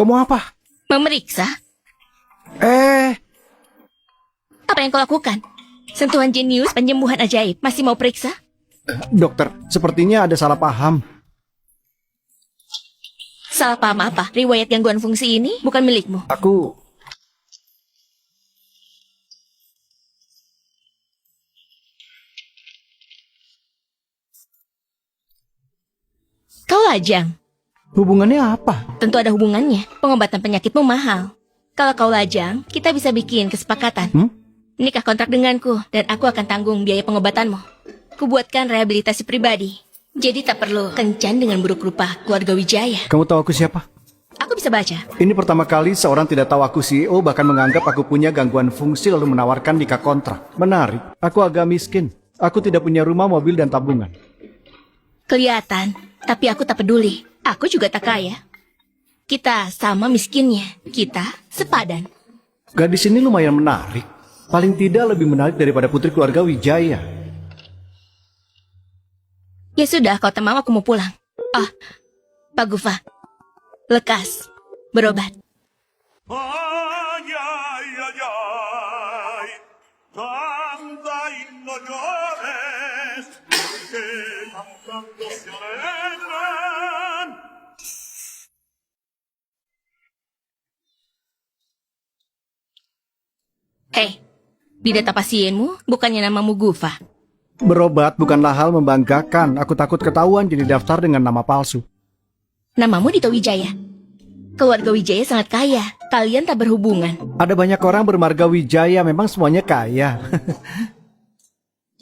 Kamu apa? Memeriksa? Apa yang kau lakukan? Sentuhan jenius penyembuhan ajaib. Masih mau periksa? Dokter, sepertinya ada salah paham. Salah paham apa? Riwayat gangguan fungsi ini bukan milikmu. Kau lajang. Hubungannya apa? Tentu ada hubungannya. Pengobatan penyakitmu mahal. Kalau kau lajang, kita bisa bikin kesepakatan. Nikah kontrak denganku, dan aku akan tanggung biaya pengobatanmu. Kubuatkan rehabilitasi pribadi. Jadi tak perlu kencan dengan buruk rupa keluarga Wijaya. Kamu tahu aku siapa? Aku bisa baca. Ini pertama kali seorang tidak tahu aku CEO, bahkan menganggap aku punya gangguan fungsi lalu menawarkan nikah kontrak. Menarik. Aku agak miskin. Aku tidak punya rumah, mobil, dan tabungan. Kelihatan, tapi aku tak peduli. Aku juga tak kaya. Kita sama miskinnya. Kita sepadan. Gadis ini lumayan menarik. Paling tidak lebih menarik daripada putri keluarga Wijaya. Ya sudah, kau tak mau, aku mau pulang. Pak Gufa. Lekas. Berobat. Ay, ay, ay, ay, canta y no llores, porque cantando se alegran. Hei, di data pasienmu bukannya namamu Gufa. Berobat bukanlah hal membanggakan. Aku takut ketahuan jadi daftar dengan nama palsu. Namamu Dito Wijaya. Keluarga Wijaya sangat kaya. Kalian tak berhubungan. Ada banyak orang bermarga Wijaya, memang semuanya kaya.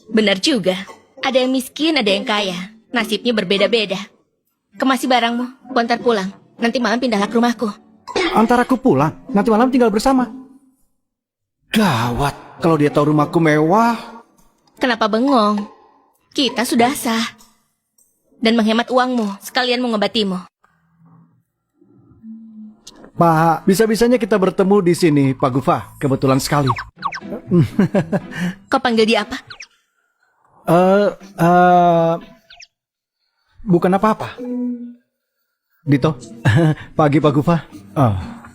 Benar juga. Ada yang miskin, ada yang kaya. Nasibnya berbeda-beda. Kemasi barangmu, ku antar pulang. Nanti malam pindahlah ke rumahku. Antar aku pulang, nanti malam tinggal bersama. Gawat, kalau dia tahu rumahku mewah. Kenapa bengong? Kita sudah sah. Dan menghemat uangmu, sekalian mengobatimu. Pak, bisa-bisanya kita bertemu di sini, Pak Gufa. Kebetulan sekali. Kau panggil dia apa? Bukan apa-apa. Dito, pagi Pak Gufa.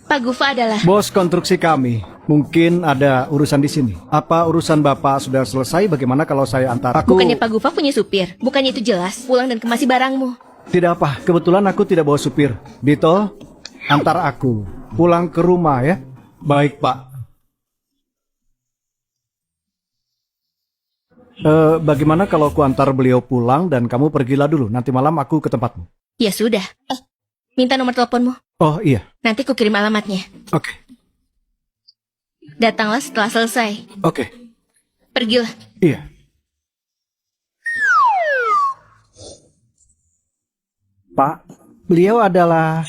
Pak Gufa adalah... Bos konstruksi kami. Mungkin ada urusan di sini. Apa urusan Bapak sudah selesai? Bagaimana kalau saya antar? Bukannya Pak Gufa punya supir? Bukannya itu jelas? Pulang dan kemasi barangmu. Tidak apa, kebetulan aku tidak bawa supir. Dito, antar aku pulang ke rumah ya. Baik, Pak. Bagaimana kalau aku antar beliau pulang dan kamu pergilah dulu. Nanti malam aku ke tempatmu. Ya sudah. Minta nomor teleponmu. Oh iya. Nanti ku kirim alamatnya. Oke. Datanglah setelah selesai. Oke. Pergilah. Iya. Pak, beliau adalah...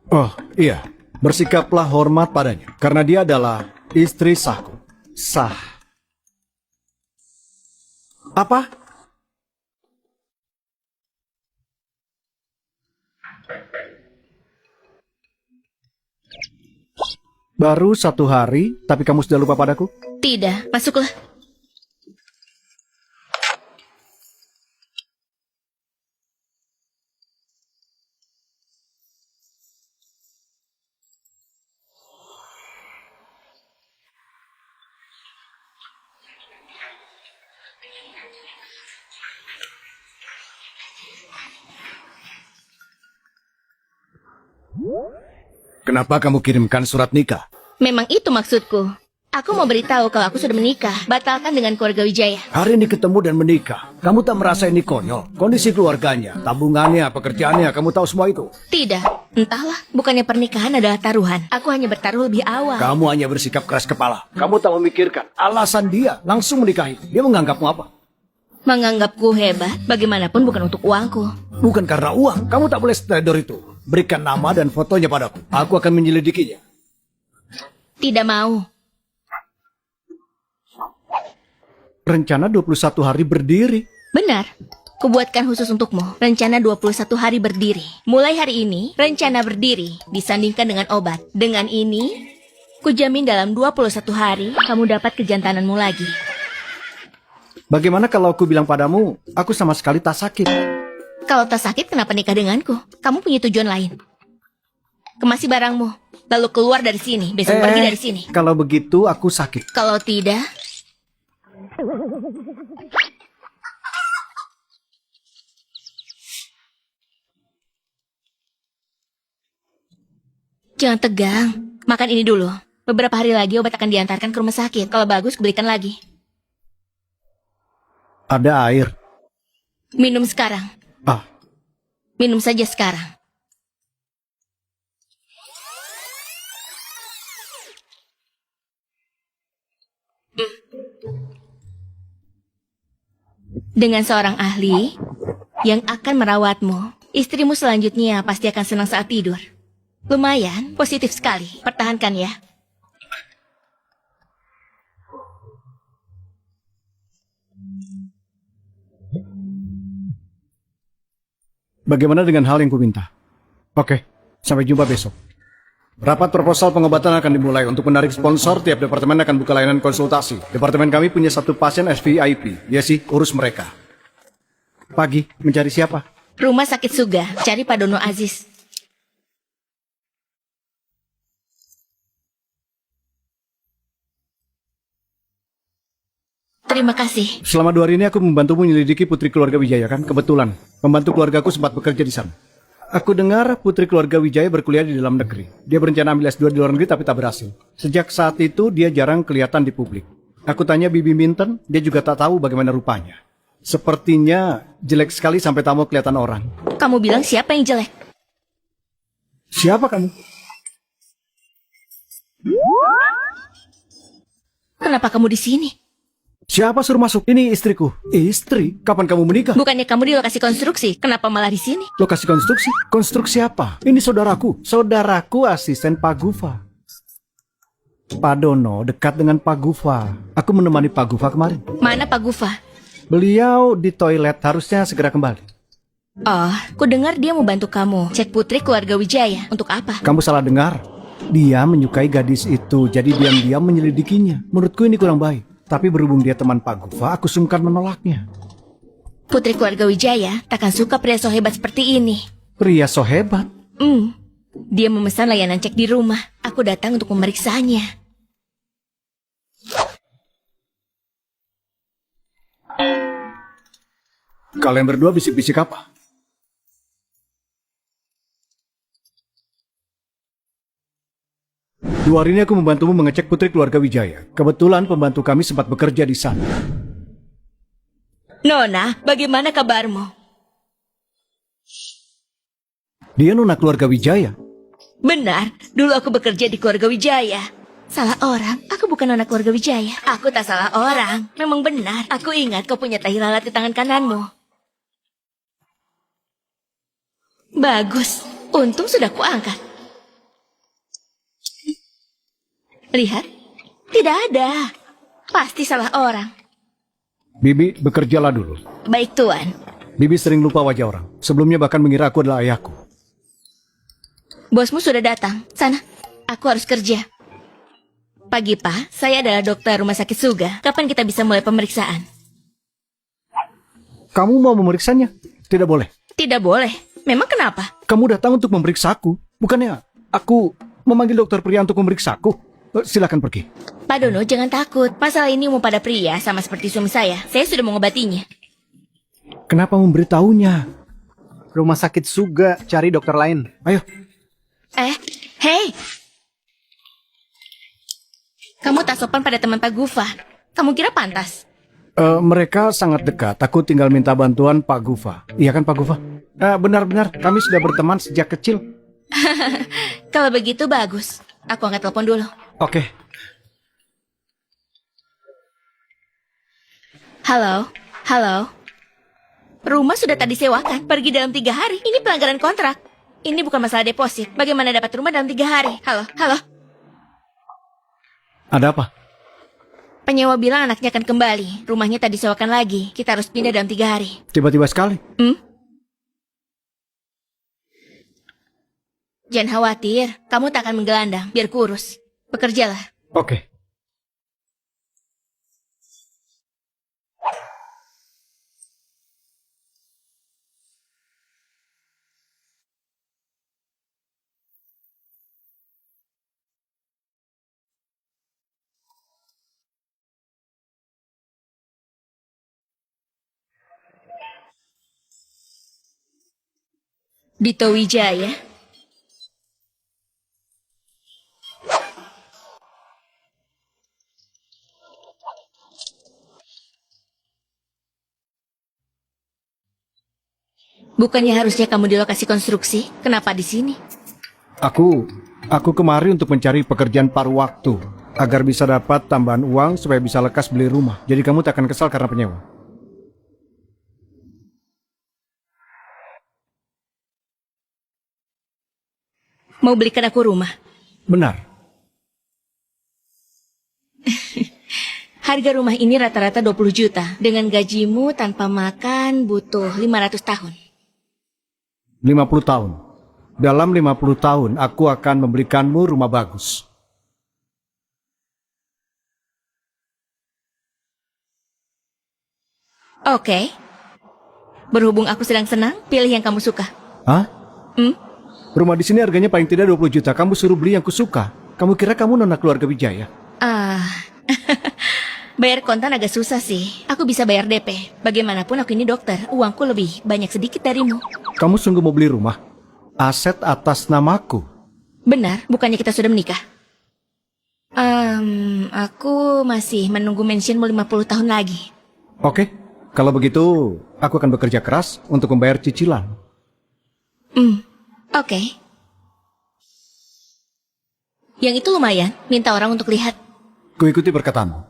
Oh, iya. Bersikaplah hormat padanya. Karena dia adalah istri sahku. Sah. Apa? Baru 1 hari, tapi kamu sudah lupa padaku? Tidak, masuklah. Kenapa kamu kirimkan surat nikah? Memang itu maksudku. Aku mau beritahu kalau aku sudah menikah. Batalkan dengan keluarga Wijaya. Hari ini ketemu dan menikah. Kamu tak merasa ini konyol? Kondisi keluarganya, tabungannya, pekerjaannya, kamu tahu semua itu? Tidak, entahlah. Bukannya pernikahan adalah taruhan. Aku hanya bertaruh lebih awal. Kamu hanya bersikap keras kepala. Kamu tak memikirkan alasan dia langsung menikahi. Dia menganggapmu apa? Menganggapku hebat, bagaimanapun bukan untuk uangku. Bukan karena uang. Kamu tak boleh sledor itu. Berikan nama dan fotonya padaku. Aku akan menyelidikinya. Tidak mau. Rencana 21 hari berdiri. Benar. Kubuatkan khusus untukmu. Rencana 21 hari berdiri. Mulai hari ini, rencana berdiri disandingkan dengan obat. Dengan ini, kujamin dalam 21 hari, kamu dapat kejantananmu lagi. Bagaimana kalau aku bilang padamu, aku sama sekali tak sakit? Kalau tak sakit, kenapa nikah denganku? Kamu punya tujuan lain. Kemasi barangmu, lalu keluar dari sini. Besok pergi dari sini. Kalau begitu aku sakit. Kalau tidak... Jangan tegang. Makan ini dulu. Beberapa hari lagi obat akan diantarkan ke rumah sakit. Kalau bagus, belikan lagi. Ada air. Minum sekarang. Ah, Minum saja sekarang. Dengan seorang ahli yang akan merawatmu, istrimu selanjutnya pasti akan senang saat tidur. Lumayan, positif sekali. Pertahankan ya. bagaimana dengan hal yang kuminta? Oke, sampai jumpa besok. Rapat proposal pengobatan akan dimulai. Untuk menarik sponsor, tiap departemen akan buka layanan konsultasi. Departemen kami punya 1 pasien SVIP. Ya sih, urus mereka. Pagi, mencari siapa? Rumah sakit Suga, cari Pak Dono Aziz. Terima kasih. Selama 2 hari ini aku membantu menyelidiki putri keluarga Wijaya kan? Kebetulan, pembantu keluargaku sempat bekerja di sana. Aku dengar putri keluarga Wijaya berkuliah di dalam negeri. Dia berencana ambil S2 di luar negeri tapi tak berhasil. Sejak saat itu dia jarang kelihatan di publik. Aku tanya Bibi Minton, dia juga tak tahu bagaimana rupanya. Sepertinya jelek sekali sampai tak mau kelihatan orang. Kamu bilang siapa yang jelek? Siapa kamu? Kenapa kamu di sini? Siapa suruh masuk? Ini istriku. Istri? Kapan kamu menikah? Bukannya kamu di lokasi konstruksi? Kenapa malah di sini? Lokasi konstruksi? Konstruksi apa? Ini saudaraku. Saudaraku asisten Pak Gufa. Pak Dono dekat dengan Pak Gufa. Aku menemani Pak Gufa kemarin. Mana Pak Gufa? Beliau di toilet, harusnya segera kembali. Oh, ku dengar dia mau bantu kamu cek putri keluarga Wijaya. Untuk apa? Kamu salah dengar. Dia menyukai gadis itu, jadi diam-diam menyelidikinya. Menurutku ini kurang baik. Tapi berhubung dia teman Pak Gufa, aku sungkan menolaknya. Putri keluarga Wijaya takkan suka pria so hebat seperti ini. Pria so hebat? Dia memesan layanan cek di rumah. Aku datang untuk memeriksanya. Kalian berdua bisik-bisik apa? Dua hari ini aku membantumu mengecek putri keluarga Wijaya. Kebetulan pembantu kami sempat bekerja di sana. Nona, bagaimana kabarmu? Dia nona keluarga Wijaya. Benar, dulu aku bekerja di keluarga Wijaya. Salah orang, aku bukan anak keluarga Wijaya. Aku tak salah orang, memang benar. Aku ingat kau punya tahi lalat di tangan kananmu. Bagus, untung sudah kuangkat. Lihat, tidak ada. Pasti salah orang. Bibi, bekerjalah dulu. Baik, Tuan. Bibi sering lupa wajah orang. Sebelumnya bahkan mengira aku adalah ayahku. Bosmu sudah datang. Sana, aku harus kerja. Pagi, Pak. Saya adalah dokter rumah sakit Suga. Kapan kita bisa mulai pemeriksaan? Kamu mau memeriksanya? Tidak boleh. Tidak boleh. Memang kenapa? Kamu datang untuk memeriksaku. Bukannya aku memanggil dokter pria untuk memeriksaku. Silakan pergi. Pak Dono, jangan takut. Masalah ini umum pada pria, sama seperti suami saya. Saya sudah mengobatinya. Kenapa memberitahunya? Rumah sakit Suga, cari dokter lain. Ayo. Hei! Kamu tak sopan pada teman Pak Gufa. Kamu kira pantas? Mereka sangat dekat. Aku tinggal minta bantuan Pak Gufa. Iya kan Pak Gufa? Benar-benar, kami sudah berteman sejak kecil. Kalau begitu bagus. Aku angkat telepon dulu. Oke. Halo, halo. Rumah sudah tadi sewakan. Pergi dalam 3 hari. Ini pelanggaran kontrak. Ini bukan masalah deposit. Bagaimana dapat rumah dalam 3 hari? Halo, halo. Ada apa? Penyewa bilang anaknya akan kembali. Rumahnya tadi sewakan lagi. Kita harus pindah dalam 3 hari. Tiba-tiba sekali. Jangan khawatir. Kamu tak akan menggelandang. Biar kurus. Bekerjalah. Oke. Dito Wijaya. Bukannya harusnya kamu di lokasi konstruksi? Kenapa di sini? Aku kemari untuk mencari pekerjaan paruh waktu agar bisa dapat tambahan uang supaya bisa lekas beli rumah. Jadi kamu tak akan kesal karena penyewa. Mau belikan aku rumah? Benar. Harga rumah ini rata-rata 20 juta. Dengan gajimu tanpa makan butuh 500 tahun. 50 tahun. Dalam 50 tahun aku akan membelikanmu rumah bagus. Oke. Berhubung aku sedang senang, pilih yang kamu suka. Hah? Hmm? Rumah di sini harganya paling tidak 20 juta. Kamu suruh beli yang kusuka. Kamu kira kamu nona keluarga Wijaya? Bayar kontan agak susah sih. Aku bisa bayar DP. Bagaimanapun aku ini dokter. Uangku lebih banyak sedikit darimu. Kamu sungguh mau beli rumah? Aset atas namaku. Benar, bukannya kita sudah menikah? Aku masih menunggu mentionmu 50 tahun lagi. Oke, kalau begitu aku akan bekerja keras untuk membayar cicilan. Oke. Yang itu lumayan, minta orang untuk lihat. Kuikuti perkataanmu.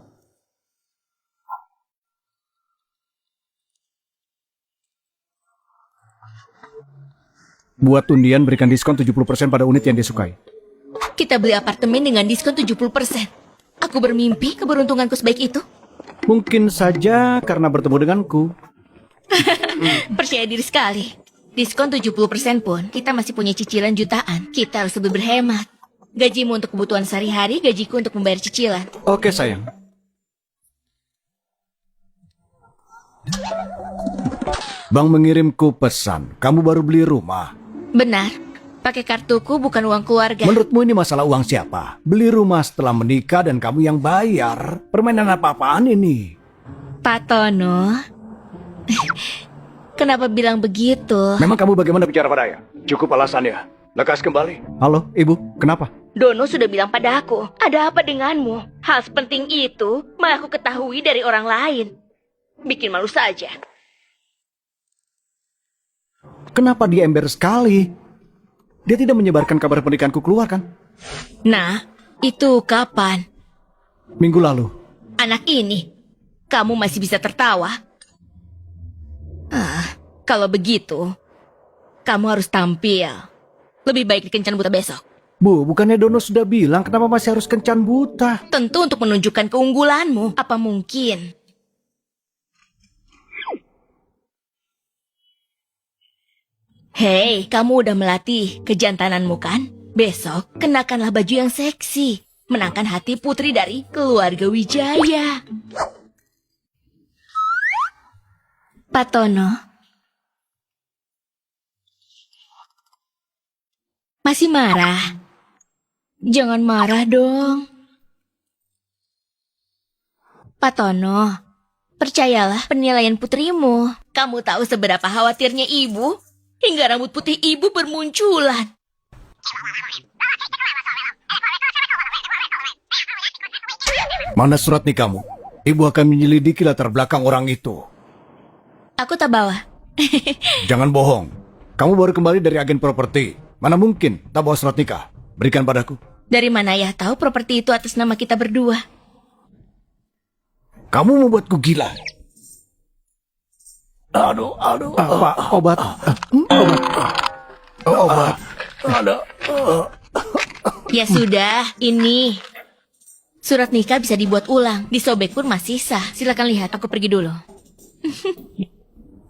Buat undian berikan diskon 70% pada unit yang disukai. Kita beli apartemen dengan diskon 70%. Aku bermimpi keberuntunganku sebaik itu. Mungkin saja karena bertemu denganku. Percaya diri sekali. Diskon 70% pun, kita masih punya cicilan jutaan. Kita harus lebih berhemat. Gajimu untuk kebutuhan sehari-hari, gajiku untuk membayar cicilan. Oke sayang. Bang mengirimku pesan, kamu baru beli rumah. Benar, pakai kartuku bukan uang keluarga. Menurutmu ini masalah uang siapa? Beli rumah setelah menikah dan kamu yang bayar. Permainan apa-apaan ini? Pak Tono, kenapa bilang begitu? Memang kamu bagaimana bicara pada ayah? Cukup alasannya. Lekas kembali. Halo, ibu. Kenapa? Dono sudah bilang pada aku, ada apa denganmu? Hal sepenting itu malah aku ketahui dari orang lain. Bikin malu saja. Kenapa dia ember sekali? Dia tidak menyebarkan kabar pernikahanku keluar kan? Nah, itu kapan? Minggu lalu. Anak ini, kamu masih bisa tertawa? Kalau begitu, kamu harus tampil. Lebih baik di kencan buta besok. Bu, bukannya Dono sudah bilang kenapa masih harus kencan buta? Tentu untuk menunjukkan keunggulanmu. Apa mungkin? Hei, kamu udah melatih kejantananmu kan? Besok, kenakanlah baju yang seksi. Menangkan hati putri dari keluarga Wijaya. Pak Tono. Masih marah? Jangan marah dong. Pak Tono, percayalah penilaian putrimu. Kamu tahu seberapa khawatirnya ibu? Hingga rambut putih ibu bermunculan. Mana surat nikahmu? Ibu akan menyelidiki latar belakang orang itu. Aku tak bawa. Jangan bohong. Kamu baru kembali dari agen properti. Mana mungkin tak bawa surat nikah? Berikan padaku. Dari mana ayah tahu properti itu atas nama kita berdua? Kamu membuatku gila. Aduh. Pak, obat. Obat. Ya sudah, ini. Surat nikah bisa dibuat ulang. Disobek pun masih sah. Silakan lihat, aku pergi dulu.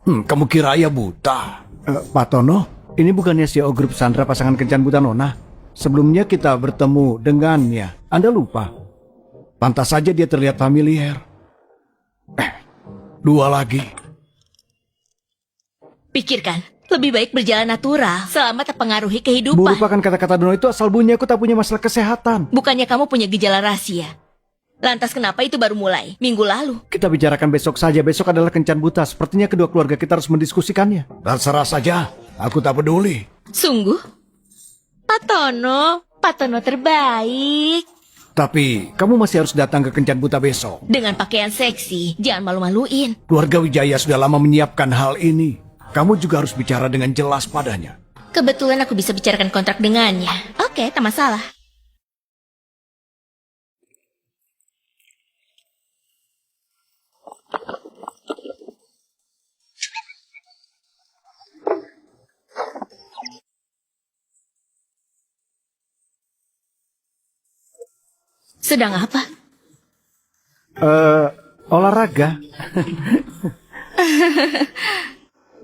Kamu kira ayah buta? Pak Tono, ini bukannya CEO Grup Sandra pasangan kencan buta Nona? Sebelumnya kita bertemu dengannya. Anda lupa? Pantas saja dia terlihat familiar. Dua lagi. Pikirkan, lebih baik berjalan natural selama terpengaruhi Bu, kehidupan. lupakan kata-kata Dono itu, asal bunyi aku tak punya masalah kesehatan. Bukannya kamu punya gejala rahasia? Lantas kenapa itu baru mulai? Minggu lalu. Kita bicarakan besok saja. Besok adalah kencan buta. Sepertinya kedua keluarga kita harus mendiskusikannya. Dan serah saja. Aku tak peduli. Sungguh? Pak Tono terbaik. Tapi kamu masih harus datang ke Kencan Buta besok. Dengan pakaian seksi, jangan malu-maluin. Keluarga Wijaya sudah lama menyiapkan hal ini. Kamu juga harus bicara dengan jelas padanya. Kebetulan aku bisa bicarakan kontrak dengannya. Oke, tak masalah. Sedang apa? Olahraga.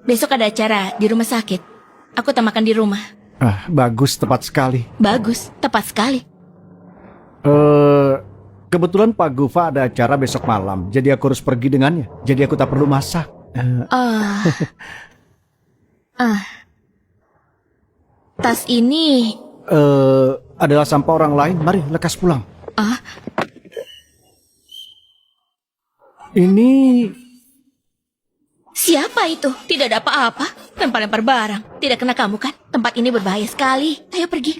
Besok ada acara di rumah sakit. Aku tak makan di rumah. Bagus, tepat sekali. Bagus, tepat sekali. Kebetulan Pak Gufa ada acara besok malam, jadi aku harus pergi dengannya. Jadi aku tak perlu masak. Tas ini... Adalah sampah orang lain. Mari, lekas pulang. Ini... Siapa itu? Tidak ada apa-apa. Lempar-lempar barang. Tidak kena kamu kan? Tempat ini berbahaya sekali. Ayo pergi.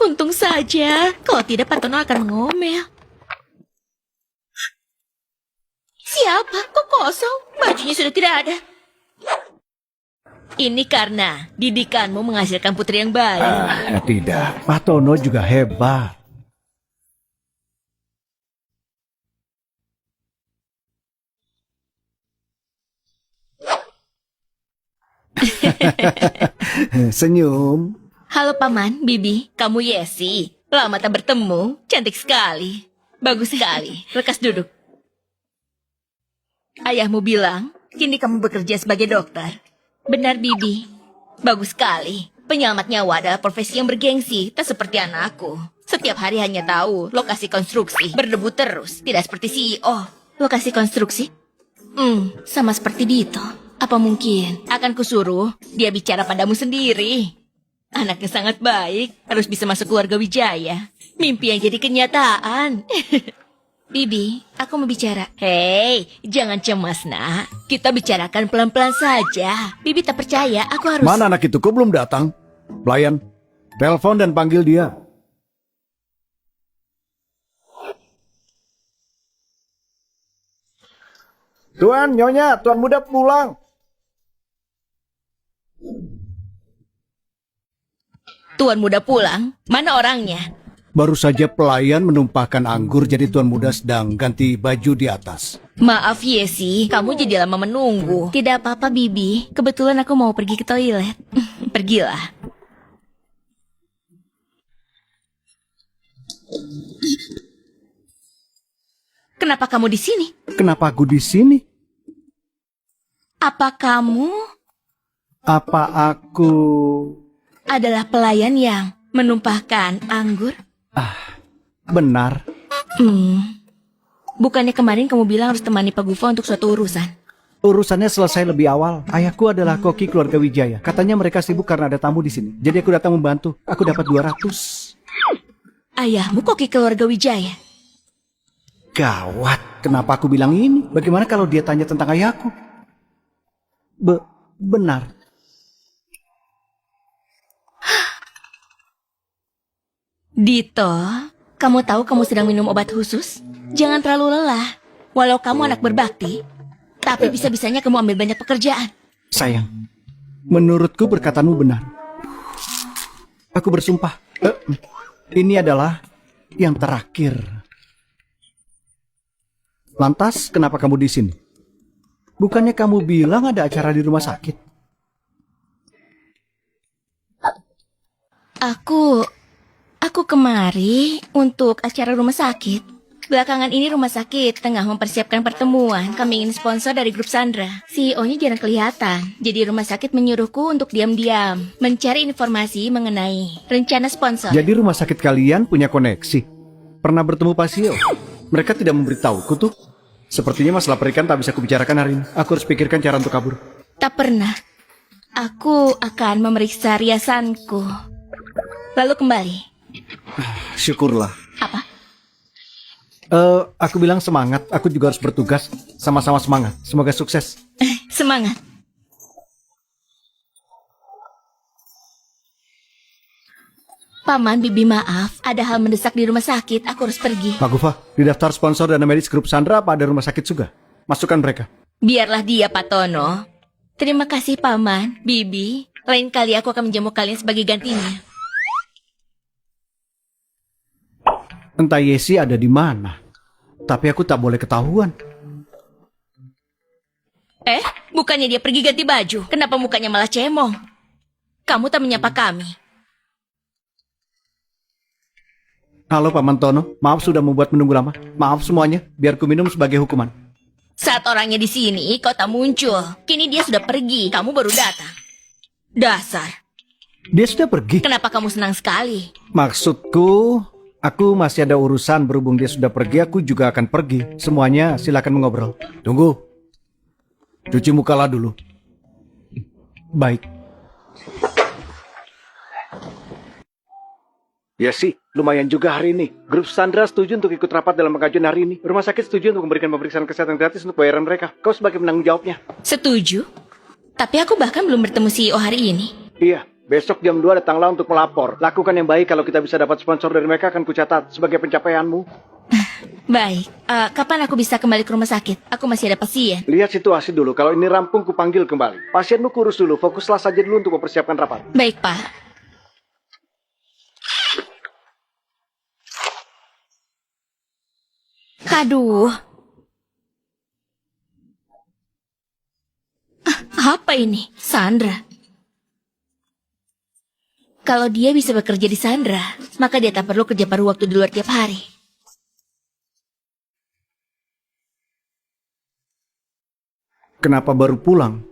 Untung saja. Kalau tidak Pak Tono akan ngomel. Siapa? Kok kosong? Bajunya sudah tidak ada. Ini karena didikanmu menghasilkan putri yang baik. Tidak. Pak Tono juga hebat. Senyum. Halo Paman, Bibi, kamu Yesi. Lama tak bertemu, cantik sekali. Bagus sekali, lekas duduk. Ayahmu bilang, kini kamu bekerja sebagai dokter. Benar, Bibi. Bagus sekali. Penyelamat nyawa adalah profesi yang bergengsi, tak seperti anakku. Setiap hari hanya tahu lokasi konstruksi, berdebu terus, tidak seperti CEO. Lokasi konstruksi? Sama seperti Dito. Apa mungkin akan kusuruh dia bicara padamu sendiri? Anaknya sangat baik, harus bisa masuk keluarga Wijaya. Mimpi yang jadi kenyataan. Bibi, aku mau bicara. Hei, jangan cemas, nak. Kita bicarakan pelan-pelan saja. Bibi tak percaya, aku harus... Mana anak itu? Kok belum datang? Pelayan, telepon dan panggil dia. Tuan, Nyonya, Tuan muda pulang. Tuan muda pulang? Mana orangnya? Baru saja pelayan menumpahkan anggur, jadi Tuan muda sedang ganti baju di atas. Maaf Yesi, kamu jadi lama menunggu. Tidak apa-apa Bibi, kebetulan aku mau pergi ke toilet. Pergilah. Kenapa kamu di sini? Kenapa aku di sini? Apa kamu Apa aku... adalah pelayan yang menumpahkan anggur? Benar. Bukannya kemarin kamu bilang harus temani Pak Gufa untuk suatu urusan? Urusannya selesai lebih awal. Ayahku adalah koki keluarga Wijaya. Katanya mereka sibuk karena ada tamu di sini. Jadi aku datang membantu. Aku dapat 200. Ayahmu koki keluarga Wijaya? Gawat. Kenapa aku bilang ini? Bagaimana kalau dia tanya tentang ayahku? Benar. Dito, kamu tahu kamu sedang minum obat khusus? Jangan terlalu lelah. Walau kamu anak berbakti, tapi bisa-bisanya kamu ambil banyak pekerjaan. Sayang, menurutku perkataanmu benar. Aku bersumpah, ini adalah yang terakhir. Lantas, kenapa kamu di sini? Bukannya kamu bilang ada acara di rumah sakit? Aku kemari untuk acara rumah sakit. Belakangan ini rumah sakit tengah mempersiapkan pertemuan. Kami ingin sponsor dari grup Sandra. CEO-nya jarang kelihatan. Jadi rumah sakit menyuruhku untuk diam-diam mencari informasi mengenai rencana sponsor. Jadi rumah sakit kalian punya koneksi? Pernah bertemu pasien? Mereka tidak memberitahuku tuh. Sepertinya masalah pernikahan tak bisa kubicarakan hari ini. Aku harus pikirkan cara untuk kabur. Tak pernah. Aku akan memeriksa riasanku. Lalu kembali. Syukurlah. Apa? Aku bilang semangat. Aku juga harus bertugas. Sama-sama semangat. Semoga sukses. Semangat. Paman, Bibi maaf, ada hal mendesak di rumah sakit, aku harus pergi. Pak Gufa, di daftar sponsor dana medis grup Sandra apa ada rumah sakit juga? Masukkan mereka. Biarlah dia, Pak Tono. Terima kasih, Paman, Bibi. Lain kali aku akan menjamu kalian sebagai gantinya. Entah Yesi ada di mana. Tapi aku tak boleh ketahuan. Bukannya dia pergi ganti baju. Kenapa mukanya malah cemong? Kamu tak menyapa kami. Halo Pak Mantono, maaf sudah membuat menunggu lama. Maaf semuanya, biar ku minum sebagai hukuman. Saat orangnya di sini, kau tak muncul. Kini dia sudah pergi, kamu baru datang. Dasar. Dia sudah pergi. Kenapa kamu senang sekali? Maksudku, aku masih ada urusan. Berhubung dia sudah pergi, aku juga akan pergi. Semuanya silakan mengobrol. Tunggu. Cuci mukalah dulu. Baik. Ya sih, lumayan juga hari ini. Grup Sandra setuju untuk ikut rapat dalam pengajuan hari ini. Rumah sakit setuju untuk memberikan pemeriksaan kesehatan gratis untuk bayaran mereka. Kau sebagai penanggung jawabnya. Setuju. Tapi aku bahkan belum bertemu CEO hari ini. Iya, besok jam 2 datanglah untuk melapor. Lakukan yang baik, kalau kita bisa dapat sponsor dari mereka akan kucatat sebagai pencapaianmu. Baik, kapan aku bisa kembali ke rumah sakit? Aku masih ada pasien. Lihat situasi dulu, kalau ini rampung kupanggil kembali. Pasienmu kurus dulu, fokuslah saja dulu untuk mempersiapkan rapat. Baik, Pak. Aduh. Apa ini? Sandra. Kalau dia bisa bekerja di Sandra, maka dia tak perlu kerja paruh waktu di luar tiap hari. Kenapa baru pulang?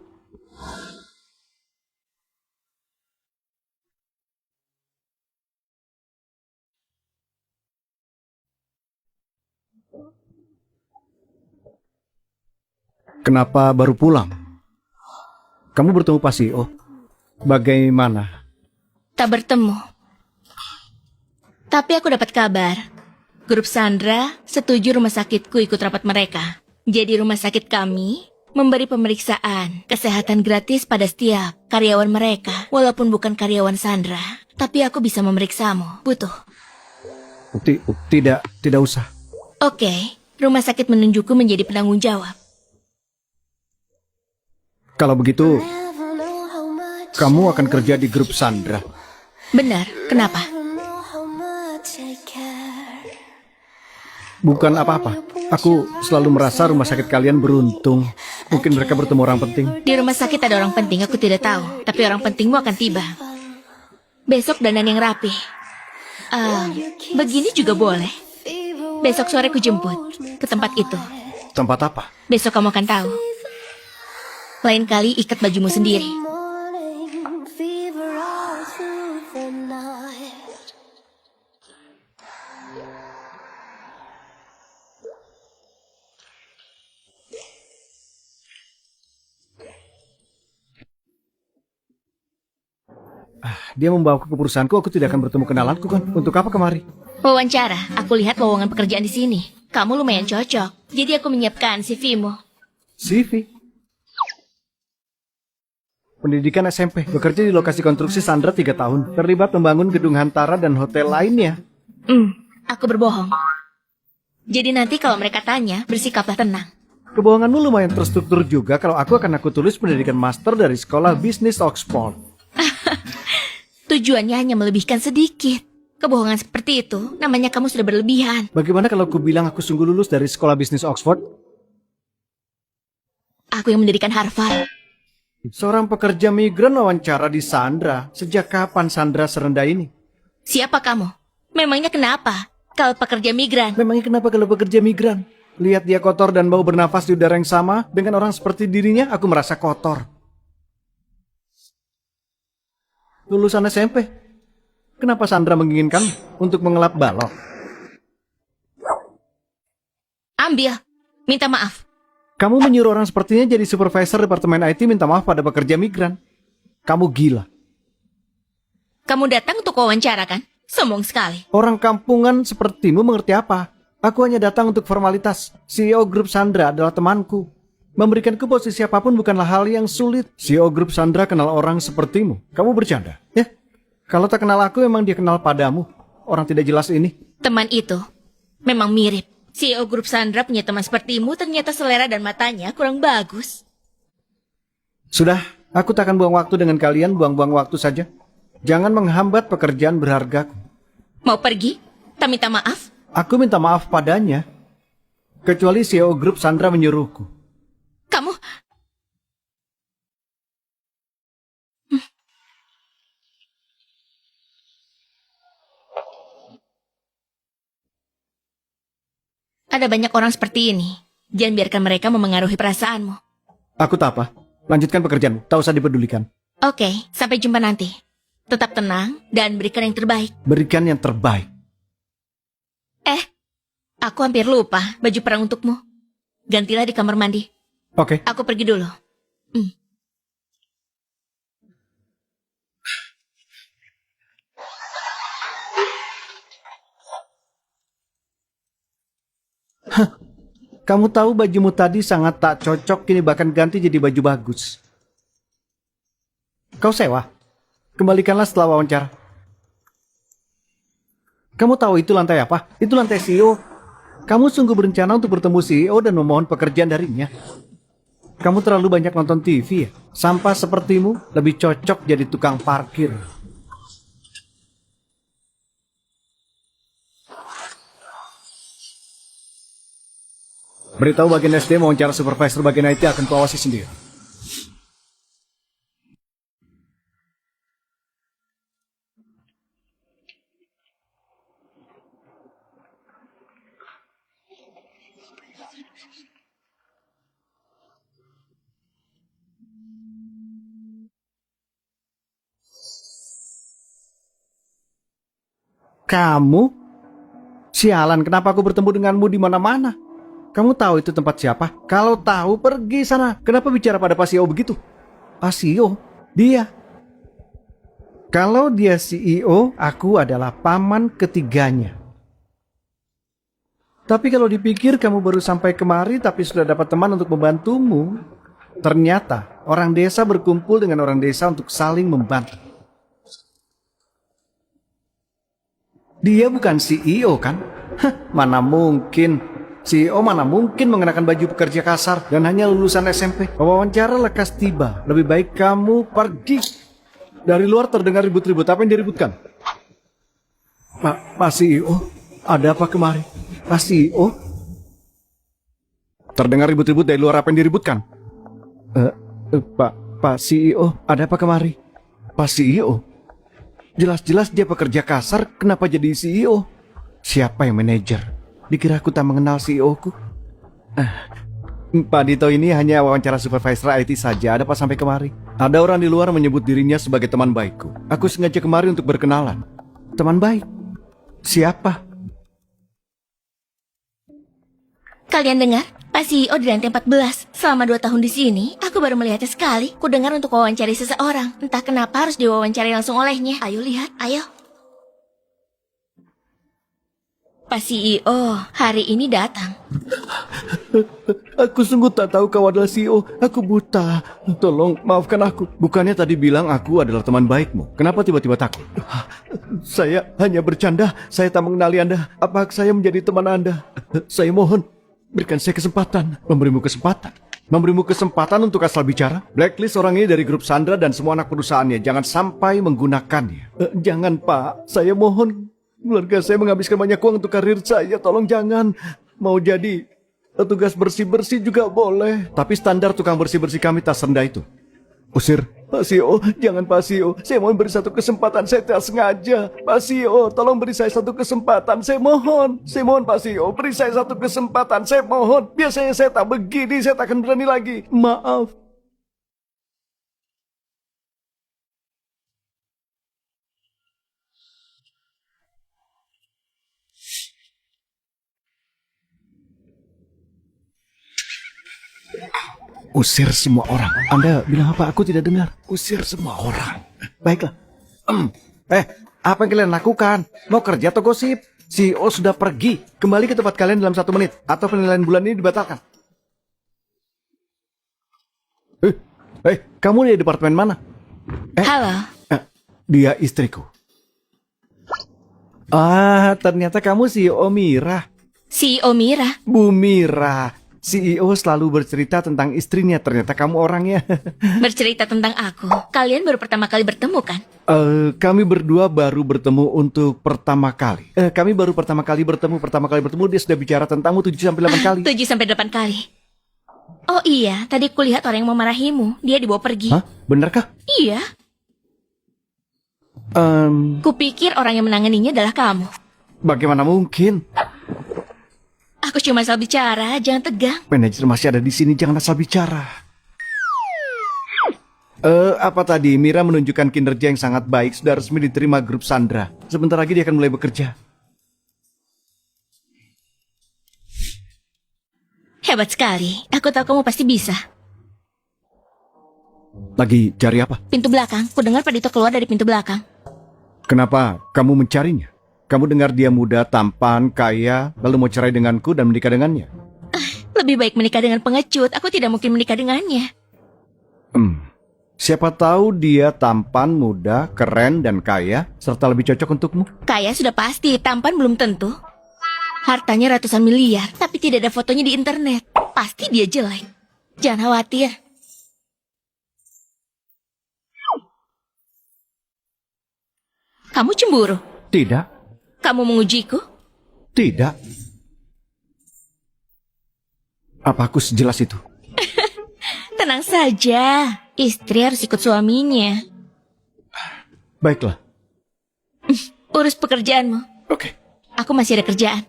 Kenapa baru pulang? Kamu bertemu Pak CEO? Bagaimana? Tak bertemu. Tapi aku dapat kabar. Grup Sandra setuju rumah sakitku ikut rapat mereka. Jadi rumah sakit kami memberi pemeriksaan kesehatan gratis pada setiap karyawan mereka. Walaupun bukan karyawan Sandra, tapi aku bisa memeriksamu. Butuh? Tidak usah. Oke, rumah sakit menunjukku menjadi penanggung jawab. Kalau begitu, kamu akan kerja di grup Sandra. Benar, kenapa? Bukan apa-apa. Aku selalu merasa rumah sakit kalian beruntung. Mungkin mereka bertemu orang penting. Di rumah sakit ada orang penting, aku tidak tahu. Tapi orang pentingmu akan tiba. Besok dandan yang rapi. Begini juga boleh. Besok sore ku jemput ke tempat itu. Tempat apa? Besok kamu akan tahu. Lain kali ikat bajumu sendiri. Dia membawaku ke perusahaanku, aku tidak akan bertemu kenalanku kan? Untuk apa kemari? Wawancara, aku lihat lowongan pekerjaan di sini. Kamu lumayan cocok, jadi aku menyiapkan CV-mu. CV? Pendidikan SMP, bekerja di lokasi konstruksi Sandra 3 tahun, terlibat membangun gedung Hantara dan hotel lainnya. Aku berbohong. Jadi nanti kalau mereka tanya, bersikaplah tenang. Kebohonganmu lumayan terstruktur juga kalau aku tulis pendidikan master dari sekolah bisnis Oxford. Tujuannya hanya melebihkan sedikit. Kebohongan seperti itu, namanya kamu sudah berlebihan. Bagaimana kalau aku bilang aku sungguh lulus dari sekolah bisnis Oxford? Aku yang mendirikan Harvard. Seorang pekerja migran wawancara di Sandra. Sejak kapan Sandra serendah ini? Siapa kamu? Memangnya kenapa? Kalau pekerja migran. Memangnya kenapa kalau pekerja migran? Lihat dia kotor dan bau bernafas di udara yang sama. Dengan orang seperti dirinya, aku merasa kotor. Lulusan SMP. Kenapa Sandra menginginkan untuk mengelap balok? Ambil. Minta maaf. Kamu menyuruh orang sepertinya jadi supervisor departemen IT minta maaf pada pekerja migran. Kamu gila. Kamu datang untuk wawancara kan? Sombong sekali. Orang kampungan sepertimu mengerti apa? Aku hanya datang untuk formalitas. CEO Grup Sandra adalah temanku. Memberikanku posisi apapun bukanlah hal yang sulit. CEO Grup Sandra kenal orang sepertimu. Kamu bercanda, ya? Kalau tak kenal aku, memang dia kenal padamu. Orang tidak jelas ini. Teman itu memang mirip. CEO grup Sandra punya teman sepertimu, ternyata selera dan matanya kurang bagus. Sudah, aku tak akan buang waktu dengan kalian, buang-buang waktu saja. Jangan menghambat pekerjaan berhargaku. Mau pergi? Tak minta maaf? Aku minta maaf padanya. Kecuali CEO grup Sandra menyuruhku. Kamu... Ada banyak orang seperti ini. Jangan biarkan mereka memengaruhi perasaanmu. Aku tak apa. Lanjutkan pekerjaanmu. Tak usah dipedulikan. Oke, sampai jumpa nanti. Tetap tenang dan berikan yang terbaik. Berikan yang terbaik. Aku hampir lupa baju perang untukmu. Gantilah di kamar mandi. Oke. Aku pergi dulu. Kamu tahu bajumu tadi sangat tak cocok, kini bahkan ganti jadi baju bagus. Kau sewa? Kembalikanlah setelah wawancara. Kamu tahu itu lantai apa? Itu lantai CEO. Kamu sungguh berencana untuk bertemu CEO dan memohon pekerjaan darinya. Kamu terlalu banyak nonton TV ya? Sampah sepertimu lebih cocok jadi tukang parkir. Beritahu bagian SD wawancara supervisor bagian IT akan kuawasi sendiri. Kamu? Sialan, kenapa aku bertemu denganmu di mana-mana? Kamu tahu itu tempat siapa? Kalau tahu, pergi sana. Kenapa bicara pada Pak CEO begitu? Pak CEO? Dia. Kalau dia CEO, aku adalah paman ketiganya. Tapi kalau dipikir kamu baru sampai kemari tapi sudah dapat teman untuk membantumu, ternyata orang desa berkumpul dengan orang desa untuk saling membantu. Dia bukan CEO kan? Hah, mana mungkin. CEO mana mungkin mengenakan baju pekerja kasar dan hanya lulusan SMP. Wawancara lekas tiba. Lebih baik kamu pergi. Dari luar terdengar ribut-ribut. Apa yang diributkan? Pak CEO, ada apa kemari? Pak CEO? Terdengar ribut-ribut dari luar, apa yang diributkan? Pak CEO, ada apa kemari? Pak CEO? Jelas-jelas dia pekerja kasar, kenapa jadi CEO? Siapa yang manajer? Dikira aku tak mengenal CEO-ku? Pak Dito ini hanya wawancara supervisor IT saja. Ada apa sampai kemari? Ada orang di luar menyebut dirinya sebagai teman baikku. Aku sengaja kemari untuk berkenalan. Teman baik? Siapa? Kalian dengar? Pak CEO di lantai 14. Selama 2 tahun di sini, aku baru melihatnya sekali. Ku dengar untuk wawancari seseorang. Entah kenapa harus diwawancari langsung olehnya. Ayo lihat, ayo. Pak CEO, hari ini datang. Aku sungguh tak tahu kau adalah CEO. Aku buta. Tolong maafkan aku. Bukannya tadi bilang aku adalah teman baikmu. Kenapa tiba-tiba takut? Saya hanya bercanda. Saya tak mengenali Anda. Apa hak saya menjadi teman Anda? Saya mohon, berikan saya kesempatan. Memberimu kesempatan. Memberimu kesempatan untuk asal bicara. Blacklist orang ini dari grup Sandra dan semua anak perusahaannya. Jangan sampai menggunakannya. Jangan, Pak. Saya mohon. Keluarga saya menghabiskan banyak uang untuk karir saya. Tolong jangan. Mau jadi tugas bersih-bersih juga boleh. Tapi standar tukang bersih-bersih kami tak serendah itu. Usir. Pak CEO, jangan Pak CEO. Saya mohon beri satu kesempatan. Saya tak sengaja. Pak CEO, tolong beri saya satu kesempatan. Saya mohon. Saya mohon Pak CEO, beri saya satu kesempatan. Saya mohon. Biasanya saya tak begini. Saya tak akan berani lagi. Maaf. Usir semua orang. Anda bilang apa? Aku tidak dengar. Usir semua orang. Baiklah. Apa yang kalian lakukan? Mau kerja atau gosip? CEO sudah pergi. Kembali ke tempat kalian dalam 1 menit. Atau penilaian bulan ini dibatalkan. Kamu di departemen mana? Halo. Dia istriku. Ah, ternyata kamu CEO Mira. CEO Mira. Bu Mira, CEO selalu bercerita tentang istrinya. Ternyata kamu orangnya. Bercerita tentang aku. Kalian baru pertama kali bertemu kan? Kami berdua baru bertemu untuk pertama kali. Kami baru pertama kali bertemu. Dia sudah bicara tentangmu 7-8 kali. 7 sampai 8 kali. Oh iya, tadi kulihat orang yang memarahimu. Dia dibawa pergi. Hah? Benarkah? Iya. Kupikir orang yang menanganinya adalah kamu. Bagaimana mungkin? Aku cuma asal bicara, jangan tegang. Manajer masih ada di sini, jangan asal bicara. Apa tadi? Mira menunjukkan kinerja yang sangat baik, sudah resmi diterima grup Sandra. Sebentar lagi dia akan mulai bekerja. Hebat sekali. Aku tahu kamu pasti bisa. Lagi cari apa? Pintu belakang. Ku dengar Padito keluar dari pintu belakang. Kenapa kamu mencarinya? Kamu dengar dia muda, tampan, kaya, lalu mau cerai denganku dan menikah dengannya? Lebih baik menikah dengan pengecut. Aku tidak mungkin menikah dengannya. Siapa tahu dia tampan, muda, keren, dan kaya, serta lebih cocok untukmu. Kaya sudah pasti, tampan belum tentu. Hartanya ratusan miliar, tapi tidak ada fotonya di internet. Pasti dia jelek. Jangan khawatir. Kamu cemburu? Tidak, Kamu mengujiku? tidak. Apa aku sejelas itu? Tenang saja. Istri harus ikut suaminya. Baiklah. Urus pekerjaanmu. Oke. Aku masih ada kerjaan.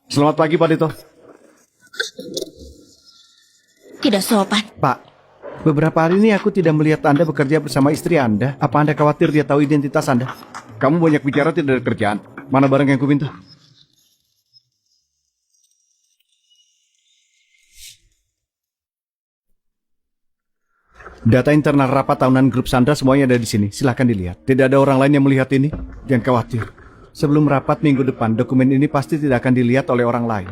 Selamat pagi, Pak Dito. Tidak sopan. Pak, beberapa hari ini aku tidak melihat Anda bekerja bersama istri Anda. Apa Anda khawatir dia tahu identitas Anda? Kamu banyak bicara tidak ada kerjaan. Mana barang yang kuminta? Data internal rapat tahunan grup Sandra semuanya ada di sini. Silahkan dilihat. Tidak ada orang lain yang melihat ini. Jangan khawatir. Sebelum rapat minggu depan, dokumen ini pasti tidak akan dilihat oleh orang lain.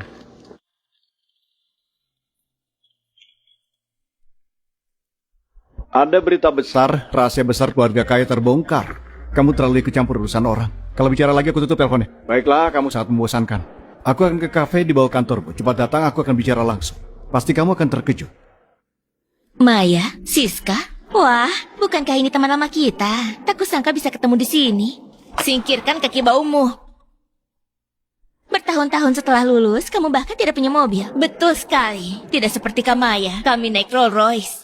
Ada berita besar, rahasia besar keluarga kaya terbongkar. Kamu terlalu ikut campur urusan orang. Kalau bicara lagi aku tutup teleponnya. Baiklah, kamu sangat membosankan. Aku akan ke kafe di bawah kantorku. Cepat datang, aku akan bicara langsung. Pasti kamu akan terkejut. Maya, Siska. Wah, bukankah ini teman lama kita? Tak kusangka bisa ketemu di sini. Singkirkan kaki baumu. Bertahun-tahun setelah lulus, kamu bahkan tidak punya mobil. Betul sekali. Tidak seperti Kamaya, kami naik Rolls Royce.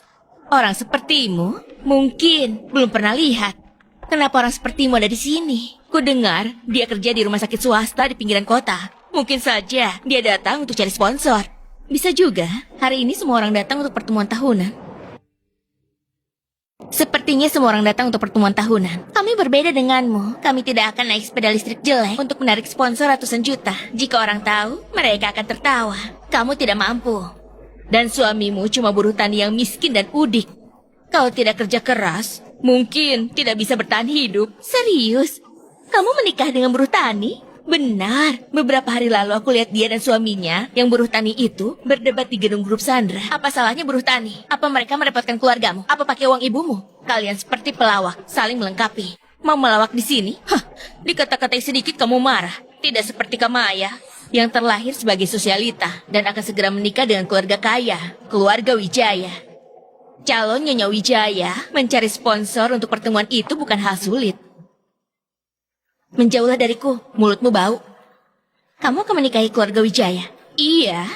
Orang sepertimu mungkin belum pernah lihat. Kenapa orang sepertimu ada di sini? Kudengar dia kerja di rumah sakit swasta di pinggiran kota. Mungkin saja dia datang untuk cari sponsor. Bisa juga, hari ini semua orang datang untuk pertemuan tahunan. Sepertinya semua orang datang untuk pertemuan tahunan. Kami berbeda denganmu. Kami tidak akan naik sepeda listrik jelek untuk menarik sponsor ratusan juta. Jika orang tahu, mereka akan tertawa. Kamu tidak mampu. Dan suamimu cuma buruh tani yang miskin dan udik. Kalau tidak kerja keras, mungkin tidak bisa bertahan hidup. Serius? Kamu menikah dengan buruh tani? Benar. Beberapa hari lalu aku lihat dia dan suaminya yang buruh tani itu berdebat di gedung grup Sandra. Apa salahnya buruh tani? Apa mereka merepotkan keluargamu? Apa pakai uang ibumu? Kalian seperti pelawak, saling melengkapi. Mau melawak di sini? Hah, dikata-katai sedikit kamu marah. Tidak seperti Kamaya yang terlahir sebagai sosialita dan akan segera menikah dengan keluarga kaya, keluarga Wijaya. Calon Nyonya Wijaya mencari sponsor untuk pertemuan itu bukan hal sulit. Menjauhlah dariku, mulutmu bau. Kamu akan menikahi keluarga Wijaya? Iya.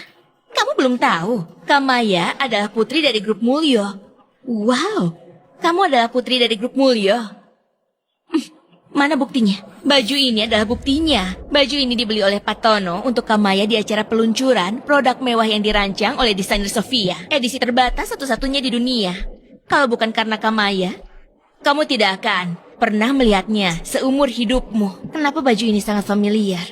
Kamu belum tahu, Kamaya adalah putri dari grup Mulyo. Wow, kamu adalah putri dari grup Mulyo. Mana buktinya? Baju ini adalah buktinya. Baju ini dibeli oleh Pak Tono untuk Kamaya di acara peluncuran produk mewah yang dirancang oleh desainer Sofia. Edisi terbatas satu-satunya di dunia. Kalau bukan karena Kamaya, kamu tidak akan pernah melihatnya seumur hidupmu. Kenapa baju ini sangat familiar?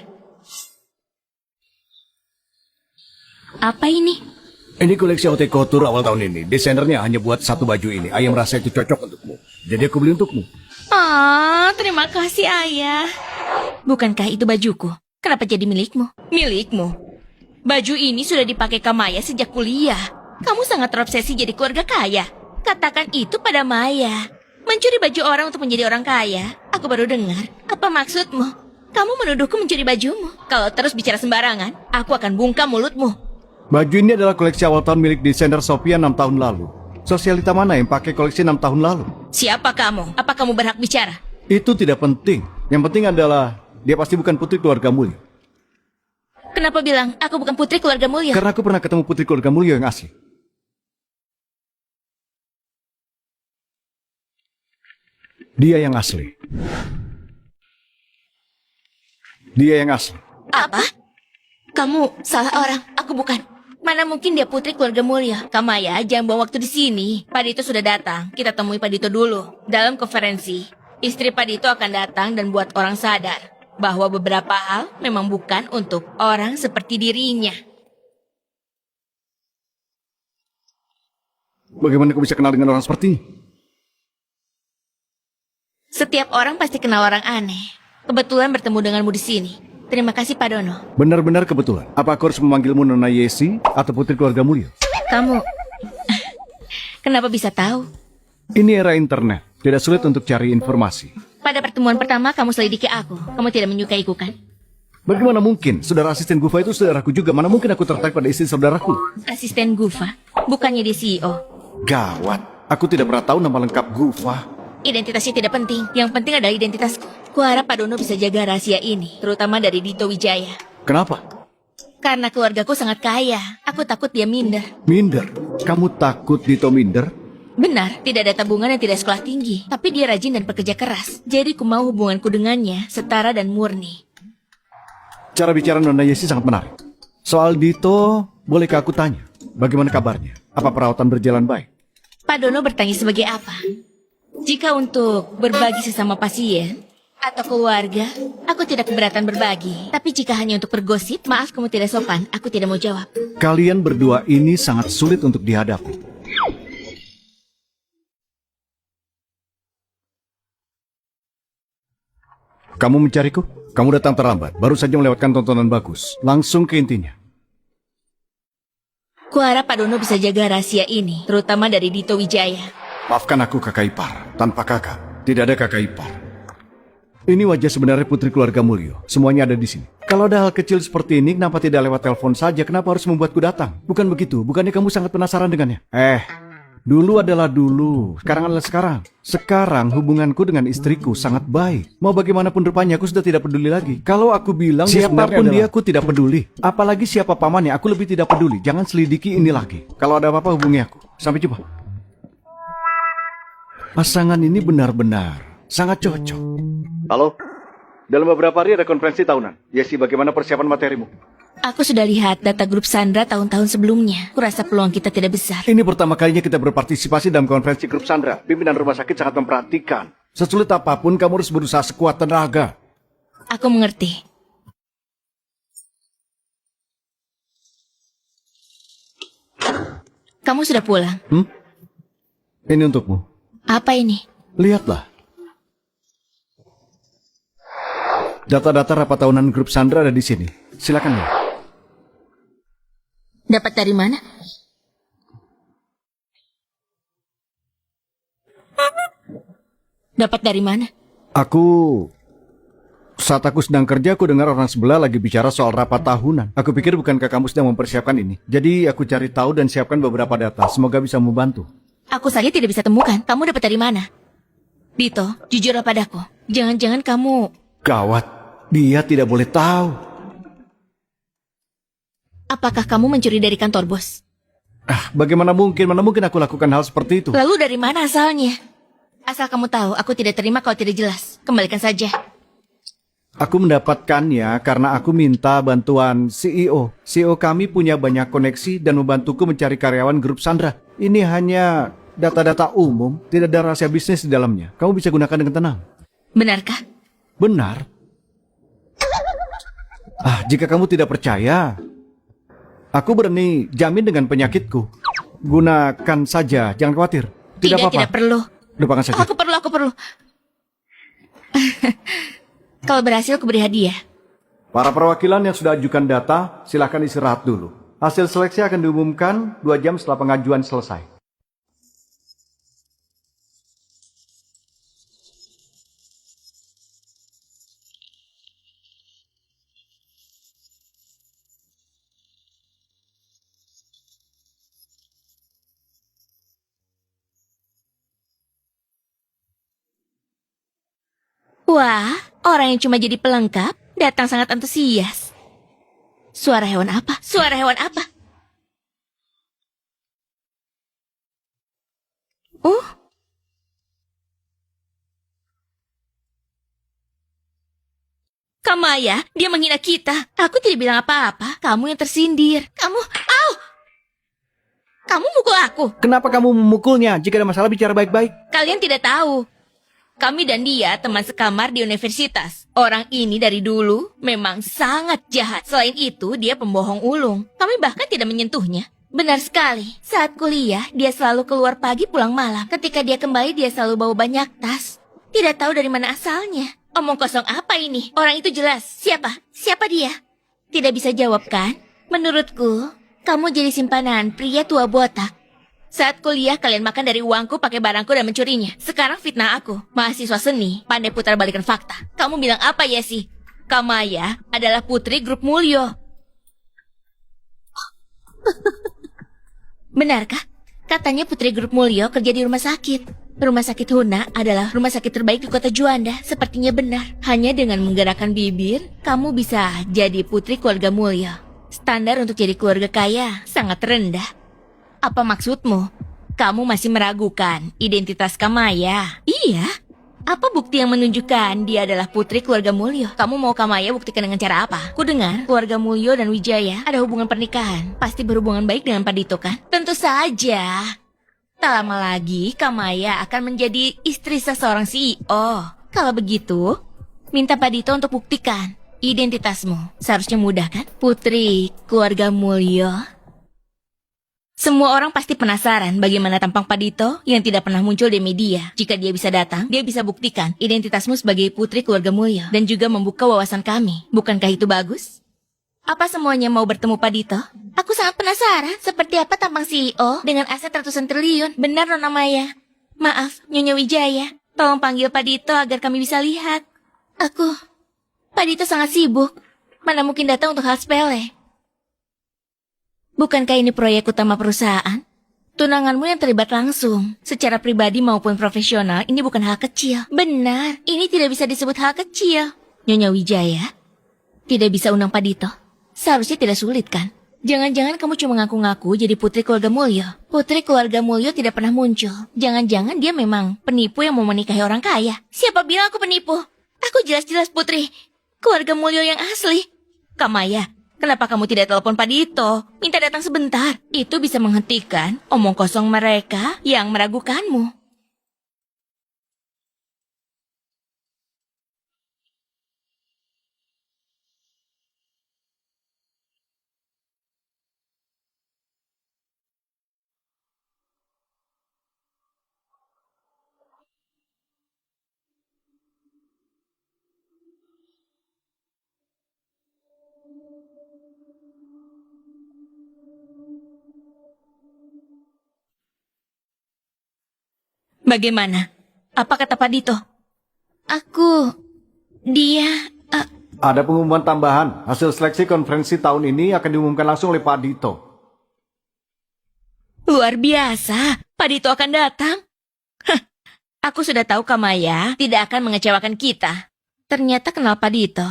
Apa ini? Ini koleksi haute couture awal tahun ini. Desainernya hanya buat satu baju ini. Ayah merasa itu cocok untukmu. Jadi aku beli untukmu. Ah, terima kasih ayah. Bukankah itu bajuku? Kenapa jadi milikmu? Milikmu? Baju ini sudah dipakai Kamaya sejak kuliah. Kamu sangat terobsesi jadi keluarga kaya. Katakan itu pada Maya. Mencuri baju orang untuk menjadi orang kaya. Aku baru dengar. Apa maksudmu? Kamu menuduhku mencuri bajumu. Kalau terus bicara sembarangan, aku akan bungkam mulutmu. Baju ini adalah koleksi awal tahun milik desainer Sophia 6 tahun lalu. Sosialita mana yang pakai koleksi 6 tahun lalu? Siapa kamu? Apa kamu berhak bicara? Itu tidak penting. Yang penting adalah dia pasti bukan putri keluarga mulia. Kenapa bilang aku bukan putri keluarga mulia? Karena aku pernah ketemu putri keluarga mulia yang asli. Dia yang asli. Dia yang asli. Apa? Kamu salah orang, aku bukan. Mana mungkin dia putri keluarga mulia? Kamaya, jangan buang waktu di sini. Padito sudah datang. Kita temui Padito dulu. Dalam konferensi, istri Padito akan datang dan buat orang sadar bahwa beberapa hal memang bukan untuk orang seperti dirinya. Bagaimana kau bisa kenal dengan orang seperti ini? Setiap orang pasti kenal orang aneh. Kebetulan bertemu denganmu di sini. Terima kasih, Pak Dono. Benar-benar kebetulan. Apa aku harus memanggilmu Nona Yesi atau putri keluarga mulia? Kamu... Kenapa bisa tahu? Ini era internet. Tidak sulit untuk cari informasi. Pada pertemuan pertama, kamu selidiki aku. Kamu tidak menyukaiku, kan? Bagaimana mungkin? Saudara asisten Gufa itu saudaraku juga. Mana mungkin aku tertarik pada istri saudaraku? Asisten Gufa? Bukannya dia CEO? Gawat. Aku tidak pernah tahu nama lengkap Gufa. Identitasnya tidak penting. Yang penting adalah identitasku. Kuharap Pak Dono bisa jaga rahasia ini, terutama dari Dito Wijaya. Kenapa? Karena keluargaku sangat kaya. Aku takut dia minder. Minder? Kamu takut Dito minder? Benar, tidak ada tabungan dan tidak sekolah tinggi. Tapi dia rajin dan pekerja keras. Jadi ku mau hubunganku dengannya setara dan murni. Cara bicara Nona Yesi sangat menarik. Soal Dito, bolehkah aku tanya? Bagaimana kabarnya? Apa perawatan berjalan baik? Pak Dono bertanya sebagai apa? Jika untuk berbagi sesama pasien atau keluarga, aku tidak keberatan berbagi. Tapi jika hanya untuk bergosip, maaf kamu tidak sopan, aku tidak mau jawab. Kalian berdua ini sangat sulit untuk dihadapi. Kamu mencariku? Kamu datang terlambat, baru saja melewatkan tontonan bagus. Langsung ke intinya. Kuharap Pak Dono bisa jaga rahasia ini, terutama dari Dito Wijaya. Maafkan aku kakak ipar. Tanpa kakak, tidak ada kakak ipar. Ini wajah sebenarnya putri keluarga Mulyo. Semuanya ada di sini. Kalau ada hal kecil seperti ini, kenapa tidak lewat telepon saja? Kenapa harus membuatku datang? Bukan begitu? Bukannya kamu sangat penasaran dengannya? Dulu adalah dulu. Sekarang adalah sekarang. Sekarang hubunganku dengan istriku sangat baik. Mau bagaimanapun rupanya, aku sudah tidak peduli lagi. Kalau aku bilang siapapun dia, aku tidak peduli. Apalagi siapa pamannya, aku lebih tidak peduli. Jangan selidiki ini lagi. Kalau ada apa-apa, hubungi aku. Sampai jumpa. Pasangan ini benar-benar sangat cocok. Halo, dalam beberapa hari ada konferensi tahunan. Yesi, bagaimana persiapan materimu? Aku sudah lihat data grup Sandra tahun-tahun sebelumnya. Kurasa peluang kita tidak besar. Ini pertama kalinya kita berpartisipasi dalam konferensi grup Sandra. Pimpinan rumah sakit sangat memperhatikan. Sesulit apapun, kamu harus berusaha sekuat tenaga. Aku mengerti. Kamu sudah pulang? Ini untukmu. Apa ini? Lihatlah. Data-data rapat tahunan grup Sandra ada di sini. Silakan lihat. Dapat dari mana? Dapat dari mana? Saat aku sedang kerja, aku dengar orang sebelah lagi bicara soal rapat tahunan. Aku pikir bukankah kamu sedang mempersiapkan ini. Jadi aku cari tahu dan siapkan beberapa data. Semoga bisa membantu. Aku saja tidak bisa temukan. Kamu dapat dari mana? Dito, jujurlah padaku. Jangan-jangan kamu... Gawat, dia tidak boleh tahu. Apakah kamu mencuri dari kantor bos? Bagaimana mungkin? Mana mungkin aku lakukan hal seperti itu? Lalu dari mana asalnya? Asal kamu tahu, aku tidak terima kalau tidak jelas. Kembalikan saja. Aku mendapatkannya karena aku minta bantuan CEO. CEO kami punya banyak koneksi dan membantuku mencari karyawan grup Sandra. Ini hanya data-data umum, tidak ada rahasia bisnis di dalamnya. Kamu bisa gunakan dengan tenang. Benarkah? Benar. Jika kamu tidak percaya, aku berani jamin dengan penyakitku. Gunakan saja, jangan khawatir. Tidak apa-apa. Tidak perlu. Lupakan saja. Aku perlu. Kalau berhasil, aku beri hadiah. Para perwakilan yang sudah ajukan data, silakan istirahat dulu. Hasil seleksi akan diumumkan 2 jam setelah pengajuan selesai. Wah, orang yang cuma jadi pelengkap datang sangat antusias. Suara hewan apa? Suara hewan apa? Kamaya, dia menghina kita. Aku tidak bilang apa-apa. Kamu yang tersindir. Au! Kamu mukul aku. Kenapa kamu memukulnya? Jika ada masalah bicara baik-baik. Kalian tidak tahu. Kami dan dia teman sekamar di universitas. Orang ini dari dulu memang sangat jahat. Selain itu, dia pembohong ulung. Kami bahkan tidak menyentuhnya. Benar sekali. Saat kuliah, dia selalu keluar pagi pulang malam. Ketika dia kembali, dia selalu bawa banyak tas. Tidak tahu dari mana asalnya. Omong kosong apa ini? Orang itu jelas. Siapa? Siapa dia? Tidak bisa jawab kan? Menurutku, kamu jadi simpanan pria tua botak. Saat kuliah, kalian makan dari uangku, pakai barangku, dan mencurinya. Sekarang fitnah aku. Mahasiswa seni, pandai putar balikan fakta. Kamu bilang apa ya sih? Kamaya adalah putri grup Mulyo. Benarkah? Katanya putri grup Mulyo kerja di rumah sakit. Rumah sakit Huna adalah rumah sakit terbaik di kota Juanda. Sepertinya benar. Hanya dengan menggerakkan bibir, kamu bisa jadi putri keluarga Mulyo. Standar untuk jadi keluarga kaya sangat rendah. Apa maksudmu? Kamu masih meragukan identitas Kamaya? Iya. Apa bukti yang menunjukkan dia adalah putri keluarga Mulyo? Kamu mau Kamaya buktikan dengan cara apa? Kudengar keluarga Mulyo dan Wijaya ada hubungan pernikahan. Pasti berhubungan baik dengan Padito kan? Tentu saja. Tak lama lagi, Kamaya akan menjadi istri seseorang CEO. Kalau begitu, minta Padito untuk buktikan identitasmu. Seharusnya mudah kan? Putri keluarga Mulyo. Semua orang pasti penasaran bagaimana tampang Padito yang tidak pernah muncul di media. Jika dia bisa datang, dia bisa buktikan identitasmu sebagai putri keluarga Mulyo. Dan juga membuka wawasan kami. Bukankah itu bagus? Apa semuanya mau bertemu Padito? Aku sangat penasaran seperti apa tampang CEO dengan aset ratusan triliun. Benar, Nona Maya. Maaf, Nyonya Wijaya. Tolong panggil Padito agar kami bisa lihat. Padito sangat sibuk. Mana mungkin datang untuk hal sepele. Bukankah ini proyek utama perusahaan? Tunanganmu yang terlibat langsung. Secara pribadi maupun profesional, ini bukan hal kecil. Benar, ini tidak bisa disebut hal kecil. Nyonya Wijaya, tidak bisa undang Padito. Seharusnya tidak sulit kan? Jangan-jangan kamu cuma ngaku-ngaku jadi putri keluarga Mulyo. Putri keluarga Mulyo tidak pernah muncul. Jangan-jangan dia memang penipu yang mau menikahi orang kaya. Siapa bilang aku penipu? Aku jelas-jelas putri keluarga Mulyo yang asli. Kamaya, kenapa kamu tidak telepon Padito? Minta datang sebentar. Itu bisa menghentikan omong kosong mereka yang meragukanmu. Bagaimana? Apa kata Padito? Dia... Ada pengumuman tambahan. Hasil seleksi konferensi tahun ini akan diumumkan langsung oleh Pak Dito. Luar biasa. Padito akan datang. Aku sudah tahu Kamaya tidak akan mengecewakan kita. Ternyata kenal Padito.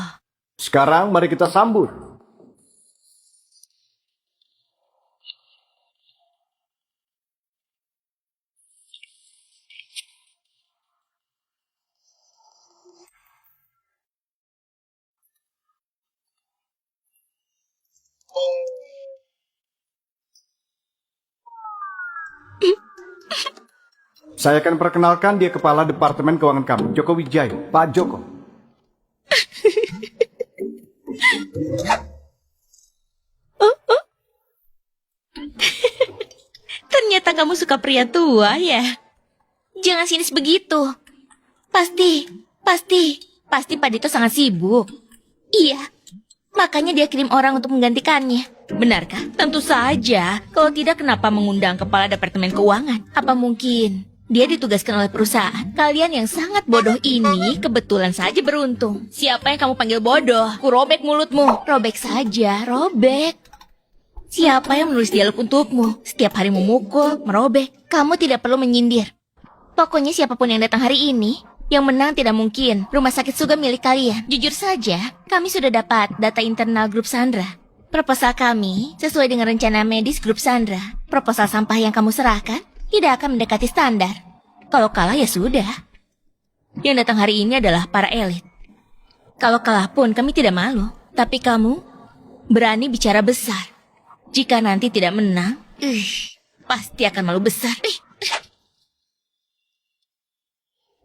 Sekarang mari kita sambut. Saya akan perkenalkan dia kepala Departemen Keuangan kami, Joko Wijaya. Pak Joko. Ternyata kamu suka pria tua ya? Jangan sinis begitu. Pasti Padito sangat sibuk. Iya, Makanya dia kirim orang untuk menggantikannya. Benarkah? Tentu saja. Kalau tidak, kenapa mengundang kepala departemen keuangan? Apa mungkin dia ditugaskan oleh perusahaan? Kalian yang sangat bodoh ini kebetulan saja beruntung. Siapa yang kamu panggil bodoh? Ku robek mulutmu. Robek saja, robek. Siapa yang menulis dialog untukmu? Setiap hari memukul, merobek. Kamu tidak perlu menyindir. Pokoknya siapapun yang datang hari ini, yang menang tidak mungkin. Rumah sakit Suga milik kalian. Jujur saja, kami sudah dapat data internal grup Sandra. Proposal kami sesuai dengan rencana medis grup Sandra. Proposal sampah yang kamu serahkan tidak akan mendekati standar. Kalau kalah ya sudah. Yang datang hari ini adalah para elit. Kalau kalah pun kami tidak malu. Tapi kamu berani bicara besar. Jika nanti tidak menang, pasti akan malu besar.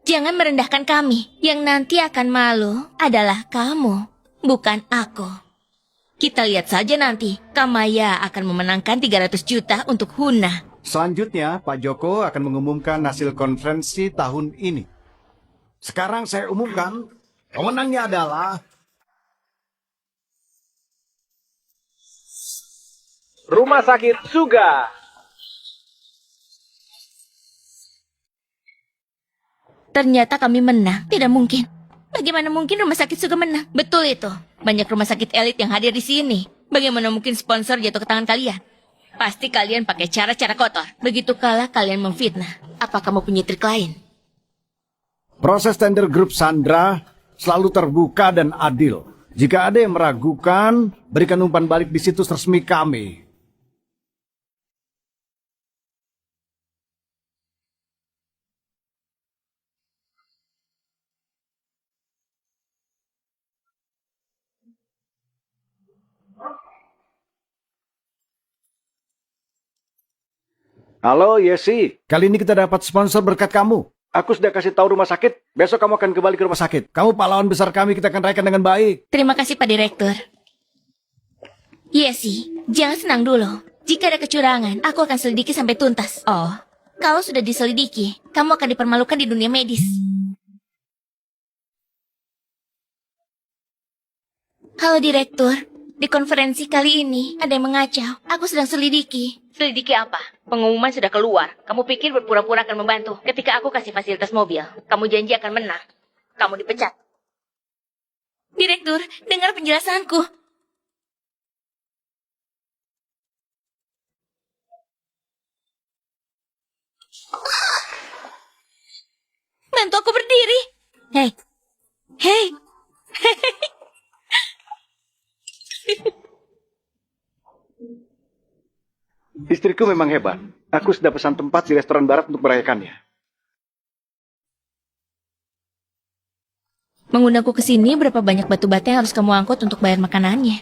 Jangan merendahkan kami. Yang nanti akan malu adalah kamu, bukan aku. Kita lihat saja nanti. Kamaya akan memenangkan 300 juta untuk Huna. Selanjutnya, Pak Joko akan mengumumkan hasil konferensi tahun ini. Sekarang saya umumkan, pemenangnya adalah Rumah Sakit Suga. Ternyata kami menang. Tidak mungkin. Bagaimana mungkin rumah sakit Suga menang? Betul itu. Banyak rumah sakit elit yang hadir di sini. Bagaimana mungkin sponsor jatuh ke tangan kalian? Pasti kalian pakai cara-cara kotor. Begitu kalah kalian memfitnah. Apa kamu punya trik lain? proses tender grup Sandra selalu terbuka dan adil. Jika ada yang meragukan, berikan umpan balik di situs resmi kami. Halo, Yesi. Kali ini kita dapat sponsor berkat kamu. Aku sudah kasih tahu rumah sakit. Besok kamu akan kembali ke rumah sakit. Kamu pahlawan besar kami, kita akan rayakan dengan baik. Terima kasih Pak Direktur. Yesi, jangan senang dulu. Jika ada kecurangan, aku akan selidiki sampai tuntas. Oh, kalau sudah diselidiki, kamu akan dipermalukan di dunia medis. Halo Direktur, di konferensi kali ini ada yang mengacau. Aku sedang selidiki. Selidiki apa? Pengumuman sudah keluar. Kamu pikir berpura-pura akan membantu. Ketika aku kasih fasilitas mobil, kamu janji akan menang. Kamu dipecat. Direktur, dengar penjelasanku. Bantu aku berdiri. Hei. Hei. Istriku memang hebat. Aku sudah pesan tempat di restoran barat untuk merayakannya. Mengundangku ke sini, berapa banyak batu bata yang harus kamu angkut untuk bayar makanannya?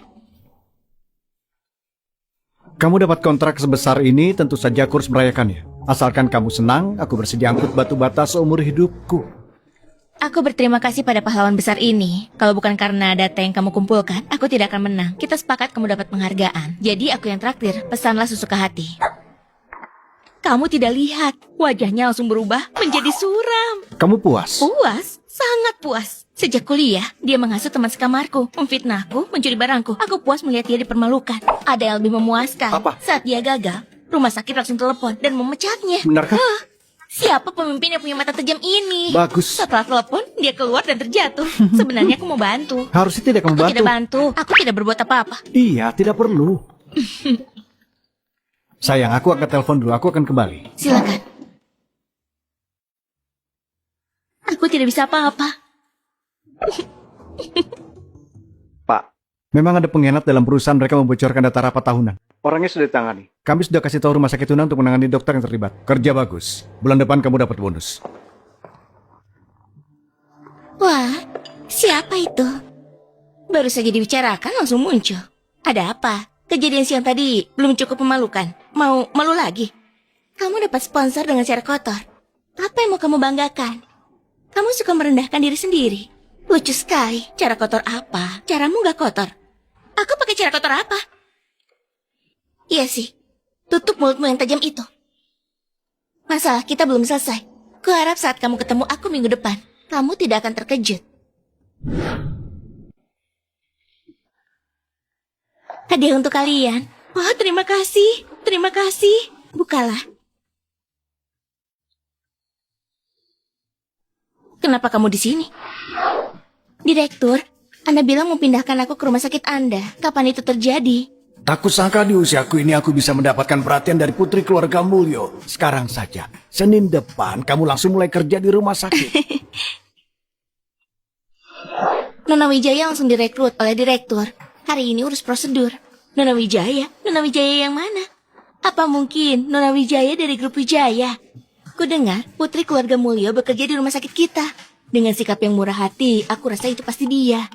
Kamu dapat kontrak sebesar ini, tentu saja aku harus merayakannya. Asalkan kamu senang, aku bersedia angkut batu bata seumur hidupku. Aku berterima kasih pada pahlawan besar ini. Kalau bukan karena data yang kamu kumpulkan, aku tidak akan menang. Kita sepakat kamu dapat penghargaan. Jadi aku yang traktir, pesanlah sesuka hati. Kamu tidak lihat, wajahnya langsung berubah menjadi suram. Kamu puas? Puas? Sangat puas. Sejak kuliah, dia menghasut teman sekamarku, memfitnahku, mencuri barangku. Aku puas melihat dia dipermalukan. Ada yang lebih memuaskan. Apa? Saat dia gagal, rumah sakit langsung telepon dan memecatnya. Benarkah? Siapa pemimpin yang punya mata tajam ini? Bagus. Setelah telepon, dia keluar dan terjatuh. Sebenarnya aku mau bantu. Harusnya tidak Aku membantu. tidak bantu. Aku tidak berbuat apa-apa. Iya, tidak perlu. Sayang, aku akan telepon dulu. Aku akan kembali. Silakan. Aku tidak bisa apa-apa. Pak, memang ada pengkhianat dalam perusahaan, mereka membocorkan data rapat tahunan. Orangnya sudah ditangani. Kami sudah kasih tahu rumah sakit Tuna untuk menangani dokter yang terlibat. Kerja bagus. Bulan depan kamu dapat bonus. Wah, siapa itu? Baru saja dibicarakan langsung muncul. Ada apa? Kejadian siang tadi belum cukup memalukan. Mau malu lagi? Kamu dapat sponsor dengan cara kotor. Apa yang mau kamu banggakan? Kamu suka merendahkan diri sendiri. Lucu sekali. Cara kotor apa? Caramu gak kotor. Aku pakai cara kotor apa? Iya sih. Tutup mulutmu yang tajam itu. Masalah kita belum selesai. Kuharap saat kamu ketemu aku minggu depan, kamu tidak akan terkejut. Hadiah untuk kalian. Wah, terima kasih. Terima kasih. Bukalah. Kenapa kamu di sini? Direktur, Anda bilang mau pindahkan aku ke rumah sakit Anda. Kapan itu terjadi? Tak kusangka di usiaku ini aku bisa mendapatkan perhatian dari putri keluarga Mulyo. Sekarang saja, Senin depan kamu langsung mulai kerja di rumah sakit. Nona Wijaya langsung direkrut oleh direktur. Hari ini urus prosedur. Nona Wijaya? Nona Wijaya yang mana? Apa mungkin Nona Wijaya dari grup Wijaya? Kudengar putri keluarga Mulyo bekerja di rumah sakit kita. Dengan sikap yang murah hati, aku rasa itu pasti dia.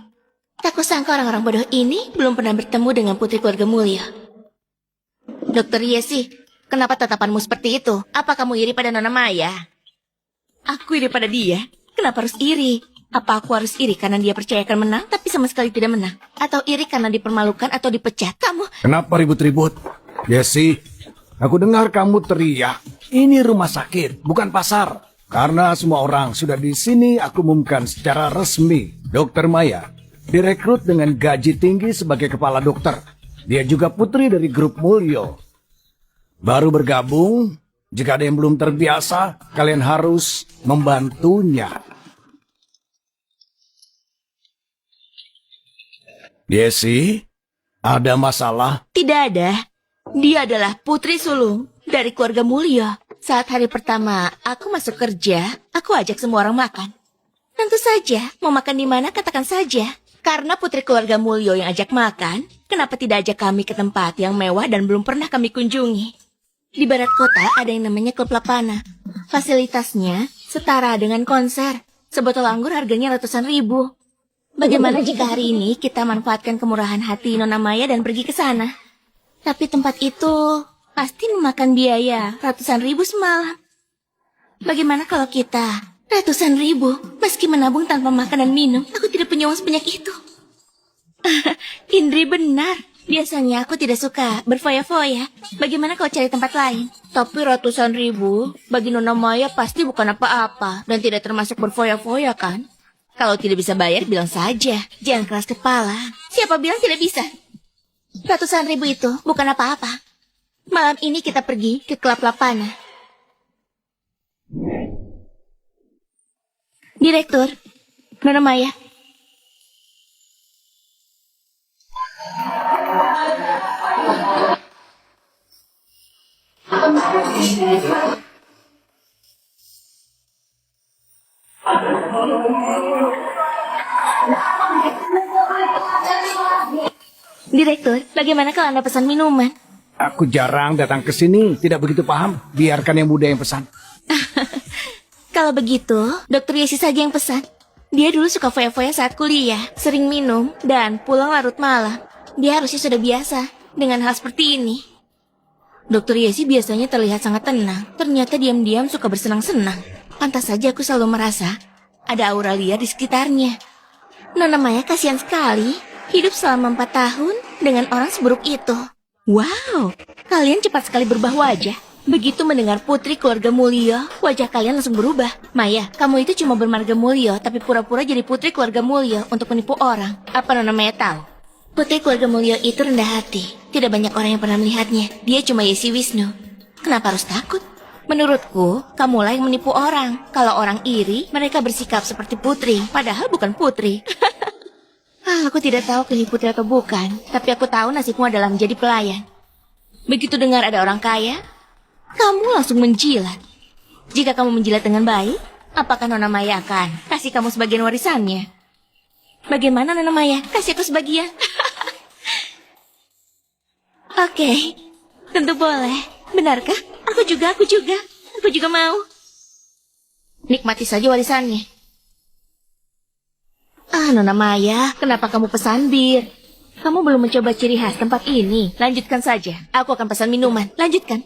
Tak kusangka orang-orang bodoh ini belum pernah bertemu dengan putri keluarga Mulyo. Dokter Yesi, kenapa tatapanmu seperti itu? Apa kamu iri pada Nona Maya? Aku iri pada dia? Kenapa harus iri? Apa aku harus iri karena dia percaya akan menang tapi sama sekali tidak menang? Atau iri karena dipermalukan atau dipecat? Kamu... Kenapa ribut-ribut? Yesi, aku dengar kamu teriak. Ini rumah sakit, bukan pasar. Karena semua orang sudah di sini, aku umumkan secara resmi. Dokter Maya direkrut dengan gaji tinggi sebagai kepala dokter. Dia juga putri dari grup Mulyo. Baru bergabung, jika ada yang belum terbiasa, kalian harus membantunya. Yesi, ada masalah? Tidak ada. Dia adalah putri sulung dari keluarga Mulyo. Saat hari pertama aku masuk kerja, aku ajak semua orang makan. Tentu saja, mau makan di mana katakan saja. Karena putri keluarga Mulyo yang ajak makan, kenapa tidak ajak kami ke tempat yang mewah dan belum pernah kami kunjungi? Di barat kota ada yang namanya Klub Lapana. Fasilitasnya setara dengan konser. Sebotol anggur harganya ratusan ribu. Bagaimana jika hari ini kita manfaatkan kemurahan hati Nona Maya dan pergi ke sana? Tapi tempat itu pasti memakan biaya ratusan ribu semalam. Bagaimana kalau kita ratusan ribu meski menabung tanpa makan dan minum? Aku tidak punya uang sebanyak itu. Indri benar. Biasanya aku tidak suka berfoya-foya. Bagaimana kalau cari tempat lain? Tapi ratusan ribu bagi Nona Maya pasti bukan apa-apa dan tidak termasuk berfoya-foya kan? Kalau tidak bisa bayar, bilang saja. Jangan keras kepala. Siapa bilang tidak bisa? Ratusan ribu itu bukan apa-apa. Malam ini kita pergi ke Klub Lapana. Direktur, Nona Maya. Direktur, bagaimana kalau Anda pesan minuman? Aku jarang datang ke sini, tidak begitu paham. Biarkan yang muda yang pesan. Kalau begitu, Dokter Yesi saja yang pesan. Dia dulu suka foya-foya saat kuliah, sering minum, dan pulang larut malam. Dia harusnya sudah biasa dengan hal seperti ini. Dokter Yesi biasanya terlihat sangat tenang. Ternyata diam-diam suka bersenang-senang. Pantas saja aku selalu merasa ada aura liar di sekitarnya. Nona Maya kasihan sekali. Hidup selama 4 tahun dengan orang seburuk itu. Wow, kalian cepat sekali berubah wajah. Begitu mendengar putri keluarga Mulyo, wajah kalian langsung berubah. Maya, kamu itu cuma bermarga Mulyo, tapi pura-pura jadi putri keluarga Mulyo untuk menipu orang. Apa Nona Maya tahu? Putri keluarga Mulyo itu rendah hati. Tidak banyak orang yang pernah melihatnya. Dia cuma Yesi Wisnu. Kenapa harus takut? Menurutku, kamulah yang menipu orang. Kalau orang iri, mereka bersikap seperti putri, padahal bukan putri. Aku tidak tahu pilih putri atau bukan, tapi aku tahu nasibmu adalah menjadi pelayan. Begitu dengar ada orang kaya, kamu langsung menjilat. Jika kamu menjilat dengan baik, apakah Nona Maya akan kasih kamu sebagian warisannya? Bagaimana Nona Maya? Kasih aku sebagian. Oke, tentu boleh. Benarkah? Aku juga mau. Nikmati saja warisannya. Nona Maya, kenapa kamu pesan bir? Kamu belum mencoba ciri khas tempat ini. Lanjutkan saja. Aku akan pesan minuman. Lanjutkan.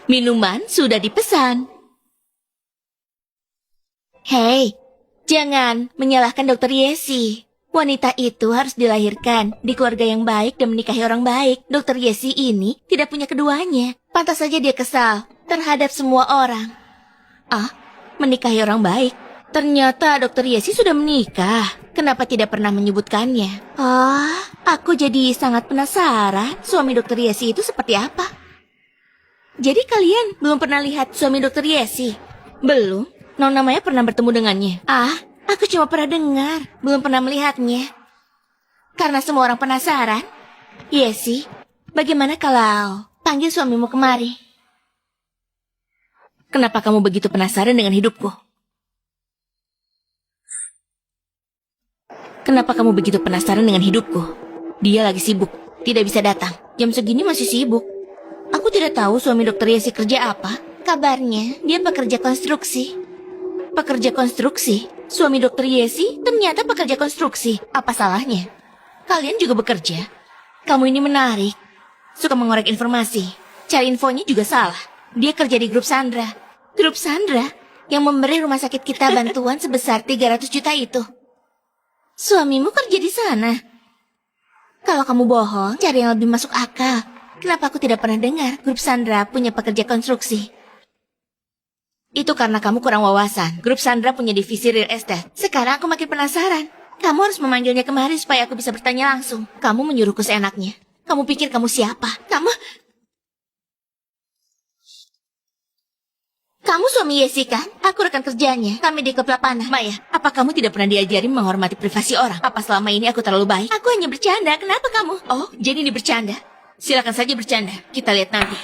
Minuman sudah dipesan. Hei, jangan menyalahkan Dokter Yesi. Wanita itu harus dilahirkan di keluarga yang baik dan menikahi orang baik. Dokter Yesi ini tidak punya keduanya. Pantas saja dia kesal terhadap semua orang. Menikahi orang baik. Ternyata Dokter Yesi sudah menikah. Kenapa tidak pernah menyebutkannya? Oh, aku jadi sangat penasaran suami Dokter Yesi itu seperti apa. Jadi kalian belum pernah lihat suami Dokter Yesi? Belum? Nona Maya pernah bertemu dengannya? Ah, aku cuma pernah dengar, belum pernah melihatnya. Karena semua orang penasaran. Yesi, bagaimana kalau panggil suamimu kemari? Kenapa kamu begitu penasaran dengan hidupku? Kenapa kamu begitu penasaran dengan hidupku? Dia lagi sibuk, tidak bisa datang. Jam segini masih sibuk. Aku tidak tahu suami Dokter Yesi kerja apa. Kabarnya dia pekerja konstruksi. Pekerja konstruksi? Suami Dokter Yesi ternyata pekerja konstruksi. Apa salahnya? Kalian juga bekerja. Kamu ini menarik. Suka mengorek informasi. Cari infonya juga salah. Dia kerja di grup Sandra. Grup Sandra yang memberi rumah sakit kita bantuan sebesar 300 juta itu. Suamimu kerja di sana. Kalau kamu bohong, cari yang lebih masuk akal. Kenapa aku tidak pernah dengar grup Sandra punya pekerja konstruksi? Itu karena kamu kurang wawasan. Grup Sandra punya divisi real estate. Sekarang aku makin penasaran. Kamu harus memanggilnya kemari supaya aku bisa bertanya langsung. Kamu menyuruhku seenaknya. Kamu pikir kamu siapa? Kamu suami Yesi kan? Aku rekan kerjanya. Kami di klub Lapana. Maya, apa kamu tidak pernah diajari menghormati privasi orang? Apa selama ini aku terlalu baik? Aku hanya bercanda. Kenapa kamu? Oh, jadi ini bercanda. Silakan saja bercanda. Kita lihat nanti.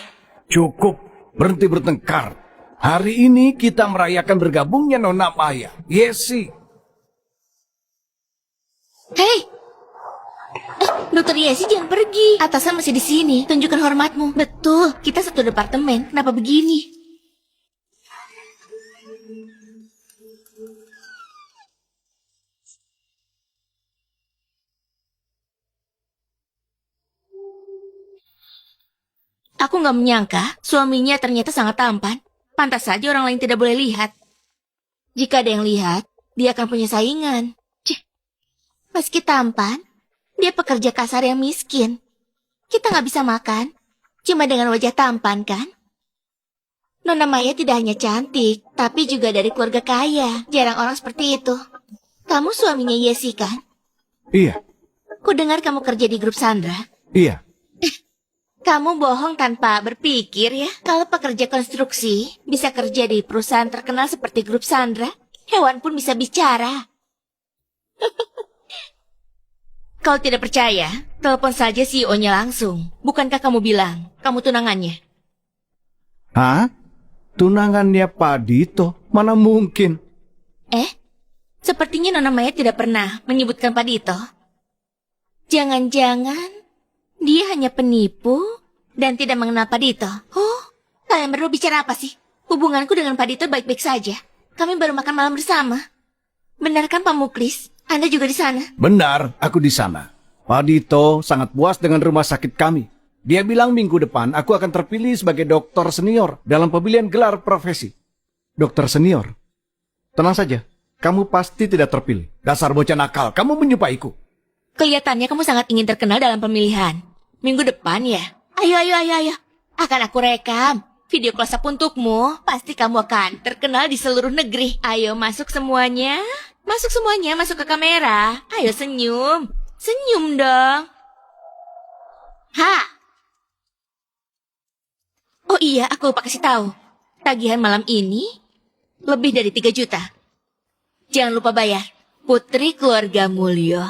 Cukup, berhenti bertengkar. Hari ini kita merayakan bergabungnya Nona Maya, Yesi. Hei! Dokter Yesi jangan pergi. Atasan masih di sini. Tunjukkan hormatmu. Betul, kita satu departemen. Kenapa begini? Aku nggak menyangka suaminya ternyata sangat tampan. Pantas saja orang lain tidak boleh lihat. Jika ada yang lihat, dia akan punya saingan. Cih, meski tampan, dia pekerja kasar yang miskin. Kita nggak bisa makan, cuma dengan wajah tampan kan? Nona Maya tidak hanya cantik, tapi juga dari keluarga kaya. Jarang orang seperti itu. Kamu suaminya Yesi kan? Iya. Ku dengar kamu kerja di grup Sandra. Iya. Kamu bohong tanpa berpikir ya. Kalau pekerja konstruksi bisa kerja di perusahaan terkenal seperti grup Sandra, hewan pun bisa bicara. Kalau tidak percaya, telepon saja CEO-nya langsung. Bukankah kamu bilang kamu tunangannya? Hah? Tunangannya Pak Dito? Mana mungkin? Sepertinya Nona Maya tidak pernah menyebutkan Pak Dito. Jangan-jangan dia hanya penipu dan tidak mengenal Pak Dito. Oh, kalian berdua bicara apa sih? Hubunganku dengan Pak Dito baik-baik saja. Kami baru makan malam bersama. Benar kan Pak Muklis? Anda juga di sana? Benar, aku di sana. Pak Dito sangat puas dengan rumah sakit kami. Dia bilang minggu depan aku akan terpilih sebagai dokter senior dalam pemilihan gelar profesi. Dokter senior? Tenang saja, kamu pasti tidak terpilih. Dasar bocah nakal, kamu menyupaiku. Kelihatannya kamu sangat ingin terkenal dalam pemilihan. Minggu depan ya? Ayo. Akan aku rekam video close up untukmu. Pasti kamu akan terkenal di seluruh negeri. Ayo masuk semuanya. Masuk ke kamera. Ayo senyum. Senyum dong. Ha! Oh iya, aku lupa kasih tahu. Tagihan malam ini lebih dari 3 juta. Jangan lupa bayar. Putri Keluarga Mulyo.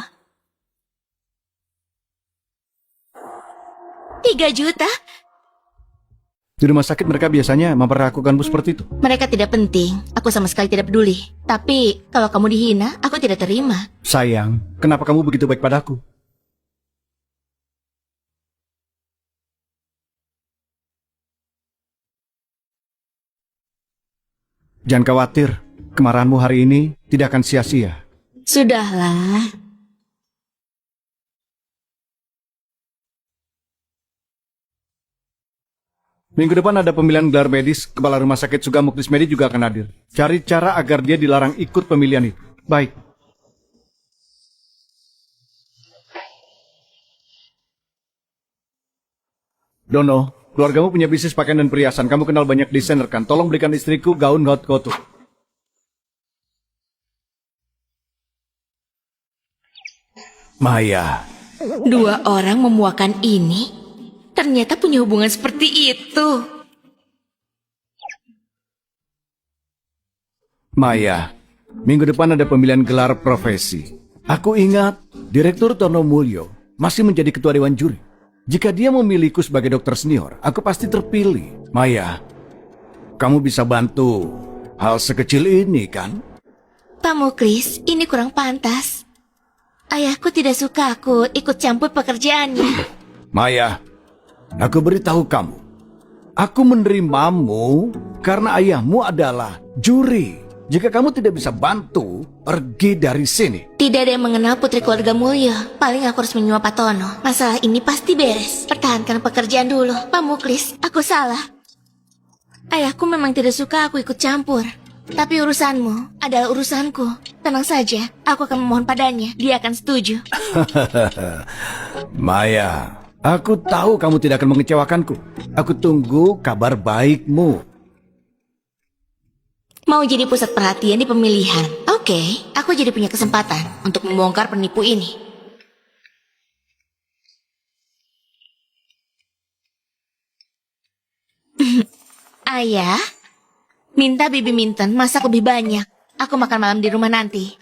3 juta? Di rumah sakit mereka biasanya memperlakukanmu seperti itu. Mereka tidak penting. Aku sama sekali tidak peduli. Tapi kalau kamu dihina, aku tidak terima. Sayang, kenapa kamu begitu baik padaku? Jangan khawatir, kemarahanmu hari ini tidak akan sia-sia. Sudahlah. Minggu depan ada pemilihan gelar medis, kepala rumah sakit Suga Muklis Medi juga akan hadir. Cari cara agar dia dilarang ikut pemilihan itu. Baik. Dono, keluargamu punya bisnis pakaian dan perhiasan. Kamu kenal banyak desainer kan? Tolong belikan istriku gaun hot koto. Maya, Dua orang memuakan ini ternyata punya hubungan seperti itu. Maya, minggu depan ada pemilihan gelar profesi. Aku ingat Direktur Tono Mulyo masih menjadi ketua dewan juri. Jika dia memilihku sebagai dokter senior, aku pasti terpilih. Maya, kamu bisa bantu hal sekecil ini kan? Pak Muklis, ini kurang pantas. Ayahku tidak suka aku ikut campur pekerjaannya. Maya, aku beritahu kamu. Aku menerimamu karena ayahmu adalah juri. Jika kamu tidak bisa bantu, pergi dari sini. Tidak ada yang mengenal putri keluarga Mulyo. Paling aku harus menyuap Pak Tono. Masalah ini pasti beres. Pertahankan pekerjaan dulu. Pak Muklis, aku salah. Ayahku memang tidak suka aku ikut campur. Tapi urusanmu adalah urusanku. Tenang saja, aku akan memohon padanya. Dia akan setuju. Maya, aku tahu kamu tidak akan mengecewakanku. Aku tunggu kabar baikmu. Mau jadi pusat perhatian di pemilihan. Oke, aku jadi punya kesempatan untuk membongkar penipu ini. Ayah, minta Bibi Minton masak lebih banyak. Aku makan malam di rumah nanti.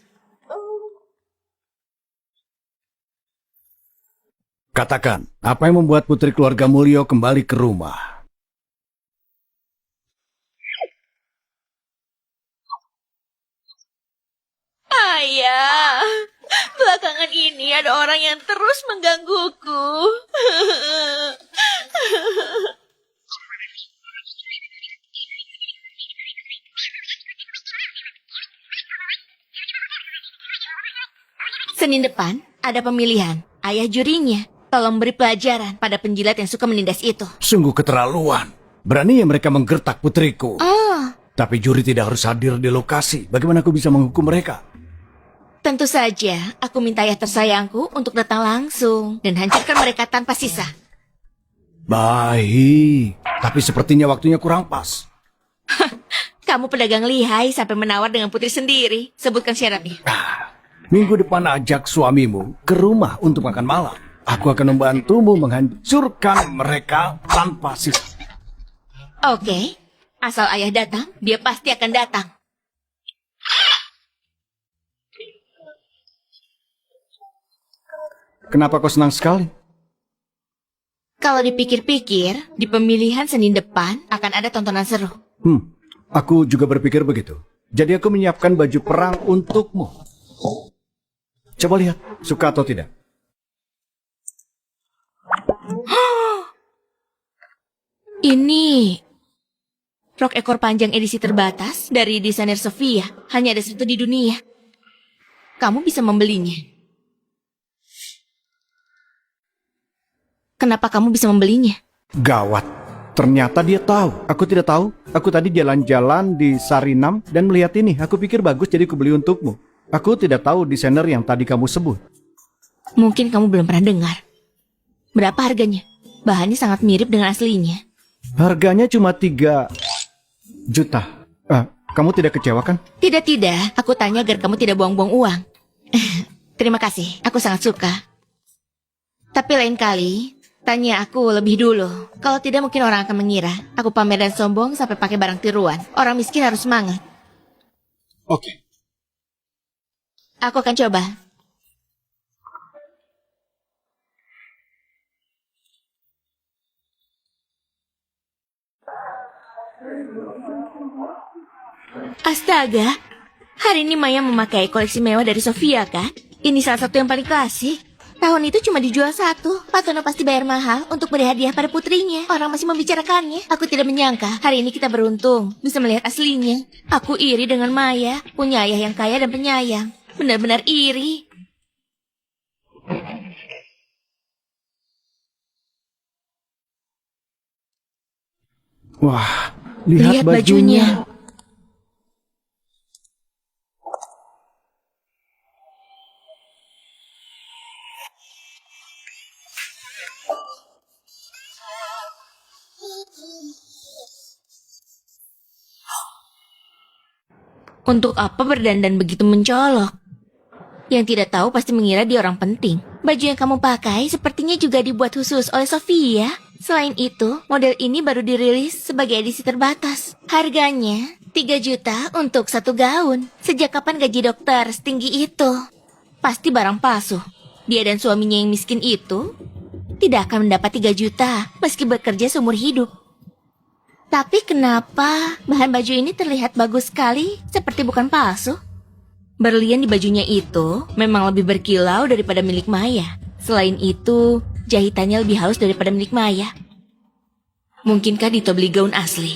Katakan, apa yang membuat putri keluarga Mulyo kembali ke rumah? Ayah, belakangan ini ada orang yang terus menggangguku. Senin depan ada pemilihan. Ayah jurinya. Tolong beri pelajaran pada penjilat yang suka menindas itu. Sungguh keterlaluan. Beraninya mereka menggertak putriku. Oh, Tapi juri tidak harus hadir di lokasi. Bagaimana aku bisa menghukum mereka? tentu saja aku minta ayah tersayangku untuk datang langsung dan hancurkan mereka tanpa sisa. Baik. Tapi sepertinya waktunya kurang pas. Kamu pedagang lihai sampai menawar dengan putri sendiri. Sebutkan syaratnya. Minggu depan ajak suamimu ke rumah untuk makan malam. Aku akan membantumu menghancurkan mereka tanpa sisa. Oke, asal ayah datang, dia pasti akan datang. Kenapa kau senang sekali? Kalau dipikir-pikir, di pemilihan Senin depan akan ada tontonan seru. Aku juga berpikir begitu. Jadi aku menyiapkan baju perang untukmu. Coba lihat, suka atau tidak? Ini rok ekor panjang edisi terbatas dari desainer Sofia. Hanya ada satu di dunia. Kamu bisa membelinya. Kenapa kamu bisa membelinya? Gawat. Ternyata dia tahu. Aku tidak tahu. Aku tadi jalan-jalan di Sarinam dan melihat ini. Aku pikir bagus jadi aku beli untukmu. Aku tidak tahu desainer yang tadi kamu sebut. Mungkin kamu belum pernah dengar. Berapa harganya? Bahannya sangat mirip dengan aslinya. Harganya cuma 3 juta. Kamu tidak kecewa kan? Tidak. Aku tanya agar kamu tidak buang-buang uang. Terima kasih. Aku sangat suka. Tapi lain kali, tanya aku lebih dulu. Kalau tidak mungkin orang akan mengira aku pamer dan sombong sampai pakai barang tiruan. Orang miskin harus semangat. Oke. Aku akan coba. Astaga, hari ini Maya memakai koleksi mewah dari Sofia kan? Ini salah satu yang paling klasik. Tahun itu cuma dijual satu. Pak Tono pasti bayar mahal untuk beri hadiah pada putrinya. Orang masih membicarakannya. Aku tidak menyangka hari ini kita beruntung bisa melihat aslinya. Aku iri dengan Maya, punya ayah yang kaya dan penyayang. Benar-benar iri. Wah, lihat bajunya. Untuk apa berdandan begitu mencolok? Yang tidak tahu pasti mengira dia orang penting. Baju yang kamu pakai sepertinya juga dibuat khusus oleh Sofia. Selain itu, model ini baru dirilis sebagai edisi terbatas. Harganya 3 juta untuk satu gaun. Sejak kapan gaji dokter setinggi itu? Pasti barang palsu. Dia dan suaminya yang miskin itu tidak akan mendapat 3 juta meski bekerja seumur hidup. Tapi kenapa bahan baju ini terlihat bagus sekali, seperti bukan palsu? Berlian di bajunya itu memang lebih berkilau daripada milik Maya. Selain itu, jahitannya lebih halus daripada milik Maya. Mungkinkah Dito beli gaun asli?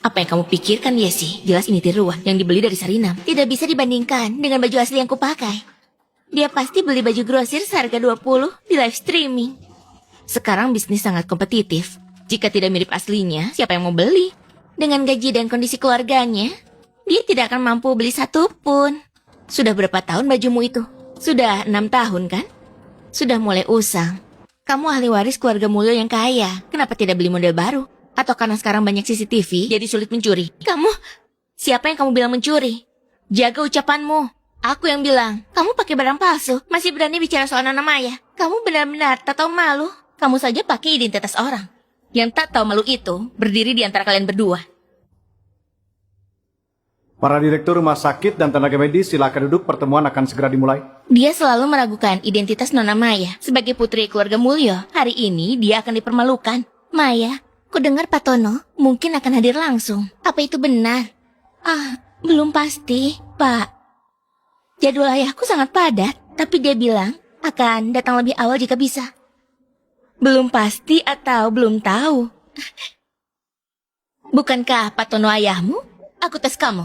Apa yang kamu pikirkan, Yesi? Jelas ini tiruan yang dibeli dari Sarinam. Tidak bisa dibandingkan dengan baju asli yang kupakai. Dia pasti beli baju grosir seharga 20 di live streaming. Sekarang bisnis sangat kompetitif. Jika tidak mirip aslinya, siapa yang mau beli? Dengan gaji dan kondisi keluarganya, dia tidak akan mampu beli satu pun. Sudah berapa tahun bajumu itu? Sudah 6 tahun kan? Sudah mulai usang. Kamu ahli waris keluarga Mulyo yang kaya. Kenapa tidak beli model baru? Atau karena sekarang banyak CCTV, jadi sulit mencuri? Kamu, siapa yang kamu bilang mencuri? Jaga ucapanmu. Aku yang bilang, kamu pakai barang palsu, masih berani bicara soal Nona Maya. Kamu benar-benar tak tahu malu. Kamu saja pakai identitas orang. Yang tak tahu malu itu berdiri di antara kalian berdua. Para direktur rumah sakit dan tenaga medis, silakan duduk, pertemuan akan segera dimulai. Dia selalu meragukan identitas Nona Maya. Sebagai putri keluarga Mulyo, hari ini dia akan dipermalukan. Maya, ku dengar Pak Tono mungkin akan hadir langsung. Apa itu benar? Belum pasti, Pak. Jadwal ayahku sangat padat, tapi dia bilang akan datang lebih awal jika bisa. Belum pasti atau belum tahu? Bukankah Pak Tono ayahmu? Aku tes kamu.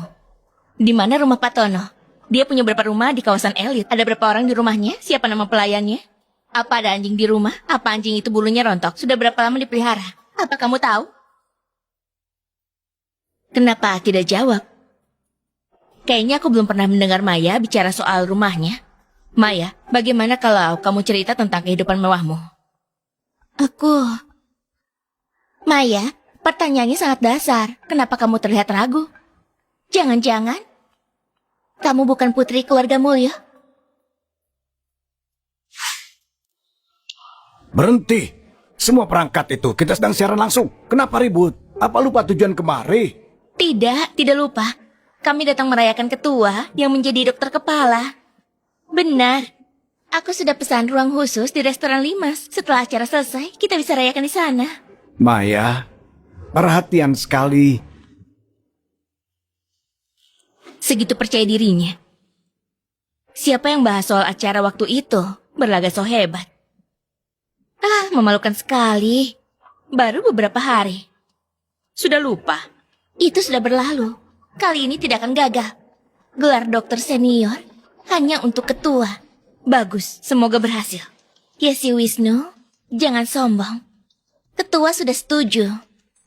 Di mana rumah Pak Tono? Dia punya berapa rumah di kawasan elit? Ada berapa orang di rumahnya? Siapa nama pelayannya? Apa ada anjing di rumah? Apa anjing itu bulunya rontok? Sudah berapa lama dipelihara? Apa kamu tahu? Kenapa tidak jawab? Kayaknya aku belum pernah mendengar Maya bicara soal rumahnya. Maya, bagaimana kalau kamu cerita tentang kehidupan mewahmu? Maya, pertanyaannya sangat dasar. Kenapa kamu terlihat ragu? Jangan-jangan kamu bukan putri keluarga Mulyo? Berhenti! Semua perangkat itu, kita sedang siaran langsung. Kenapa ribut? Apa lupa tujuan kemari? Tidak lupa. Kami datang merayakan ketua yang menjadi dokter kepala. Benar. Aku sudah pesan ruang khusus di restoran Limas. Setelah acara selesai, kita bisa rayakan di sana. Maya, perhatian sekali. Segitu percaya dirinya. Siapa yang bahas soal acara waktu itu? Berlagak so hebat. Memalukan sekali. Baru beberapa hari. Sudah lupa. Itu sudah berlalu. Kali ini tidak akan gagal. Gelar dokter senior hanya untuk ketua. Bagus, semoga berhasil. Ya si Wisnu, jangan sombong. Ketua sudah setuju.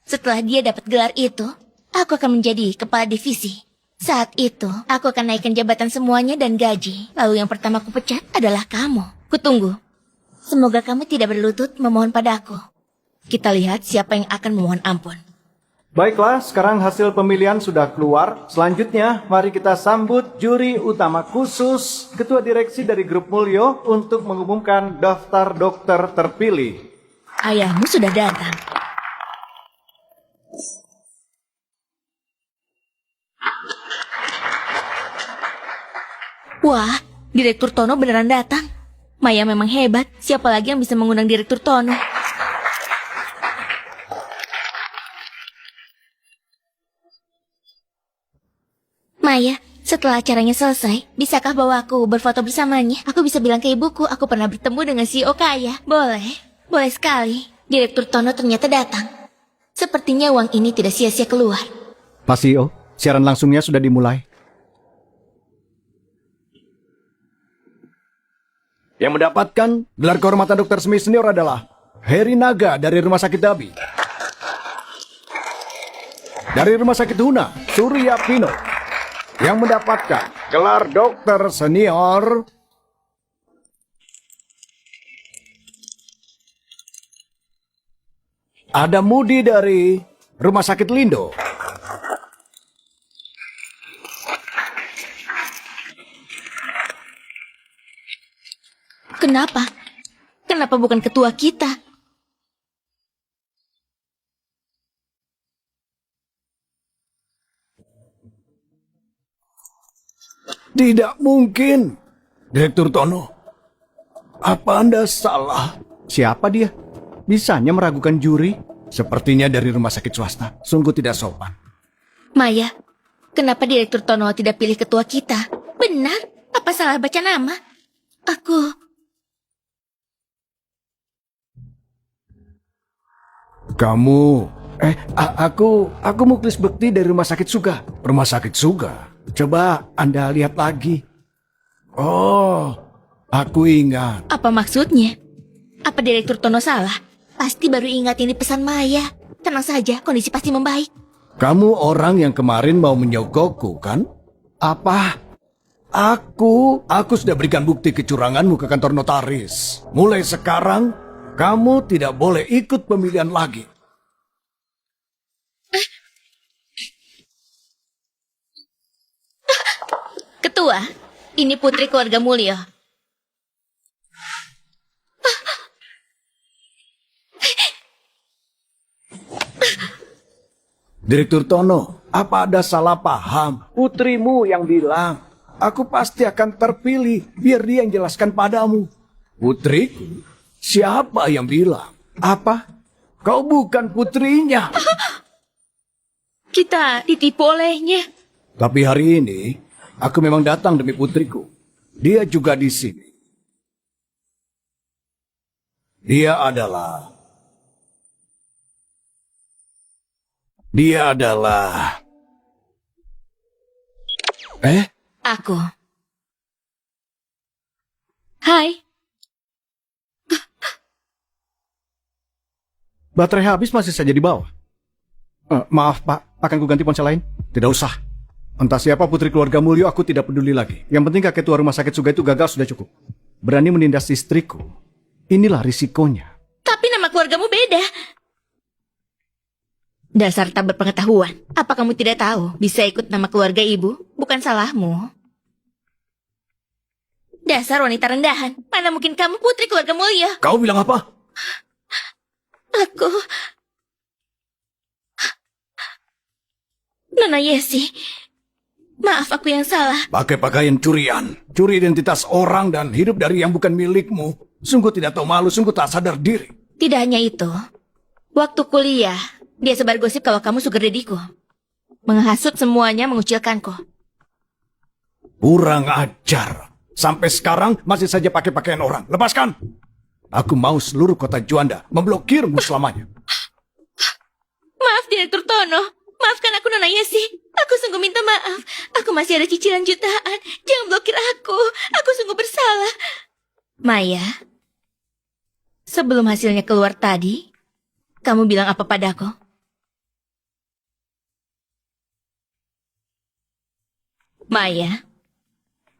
Setelah dia dapat gelar itu, aku akan menjadi kepala divisi. Saat itu, aku akan naikkan jabatan semuanya dan gaji. Lalu yang pertama aku pecat adalah kamu. Kutunggu. Semoga kamu tidak berlutut memohon padaku. Kita lihat siapa yang akan memohon ampun. Baiklah, sekarang hasil pemilihan sudah keluar. Selanjutnya, mari kita sambut juri utama khusus Ketua Direksi dari Grup Mulyo untuk mengumumkan daftar dokter terpilih. Ayahmu sudah datang. Wah, Direktur Tono beneran datang. Maya memang hebat. Siapa lagi yang bisa mengundang Direktur Tono? Maya, setelah acaranya selesai, bisakah bawa aku berfoto bersamanya? Aku bisa bilang ke ibuku, aku pernah bertemu dengan CEO kaya. Boleh? Boleh sekali. Direktur Tono ternyata datang. Sepertinya uang ini tidak sia-sia keluar. Pak CEO, siaran langsungnya sudah dimulai. Yang mendapatkan gelar kehormatan dokter semi senior adalah Heri Naga dari Rumah Sakit Dabi. Dari Rumah Sakit Huna, Surya Pino. Yang mendapatkan gelar dokter senior ada Mudi dari Rumah Sakit Lindo. Kenapa? Kenapa bukan ketua kita? Tidak mungkin. Direktur Tono, apa Anda salah? Siapa dia? Bisanya meragukan juri? Sepertinya dari rumah sakit swasta. Sungguh tidak sopan. Maya, kenapa Direktur Tono tidak pilih ketua kita? Benar, apa salah baca nama? Aku Muklis Bekti dari Rumah Sakit Suga. Rumah Sakit Suga? Coba Anda lihat lagi. Oh, aku ingat. Apa maksudnya? Apa Direktur Tono salah? Pasti baru ingat ini pesan Maya. Tenang saja, kondisi pasti membaik. Kamu orang yang kemarin mau menyogokku, kan? Apa? Aku sudah berikan bukti kecuranganmu ke kantor notaris. Mulai sekarang, kamu tidak boleh ikut pemilihan lagi. Ketua, ini putri keluarga Mulyo. Direktur Tono, apa ada salah paham? Putrimu yang bilang, aku pasti akan terpilih biar dia yang jelaskan padamu. Putriku? Siapa yang bilang? Apa? Kau bukan putrinya. Kita ditipu olehnya. Tapi hari ini, aku memang datang demi putriku. Dia juga di sini. Dia adalah... Aku. Hai. Baterai habis masih saja di bawah. Maaf Pak, akan ku ganti ponsel lain? Tidak usah. Entah siapa putri keluarga Mulyo, aku tidak peduli lagi. Yang penting kakek tua rumah sakit Suga itu gagal sudah cukup. Berani menindas istriku. Inilah risikonya. Tapi nama keluargamu beda. Dasar tak berpengetahuan. Apa kamu tidak tahu bisa ikut nama keluarga ibu? Bukan salahmu. Dasar wanita rendahan. Mana mungkin kamu putri keluarga Mulyo? Kau bilang apa? Aku... Nona Yesi. Maaf, aku yang salah. Pakai pakaian curian. Curi identitas orang dan hidup dari yang bukan milikmu. Sungguh tidak tahu malu, sungguh tak sadar diri. Tidak hanya itu. Waktu kuliah, dia sebar gosip kalau kamu sugar daddy-ku. Menghasut semuanya, mengucilkanku. Kurang ajar. Sampai sekarang masih saja pakai pakaian orang. Lepaskan! Aku mau seluruh kota Juanda memblokirmu selamanya. Maaf, Direktur Tono. Maafkan aku, Nona Yesi. Aku sungguh minta maaf. Aku masih ada cicilan jutaan. Jangan blokir aku. Aku sungguh bersalah. Maya, sebelum hasilnya keluar tadi, kamu bilang apa padaku? Maya,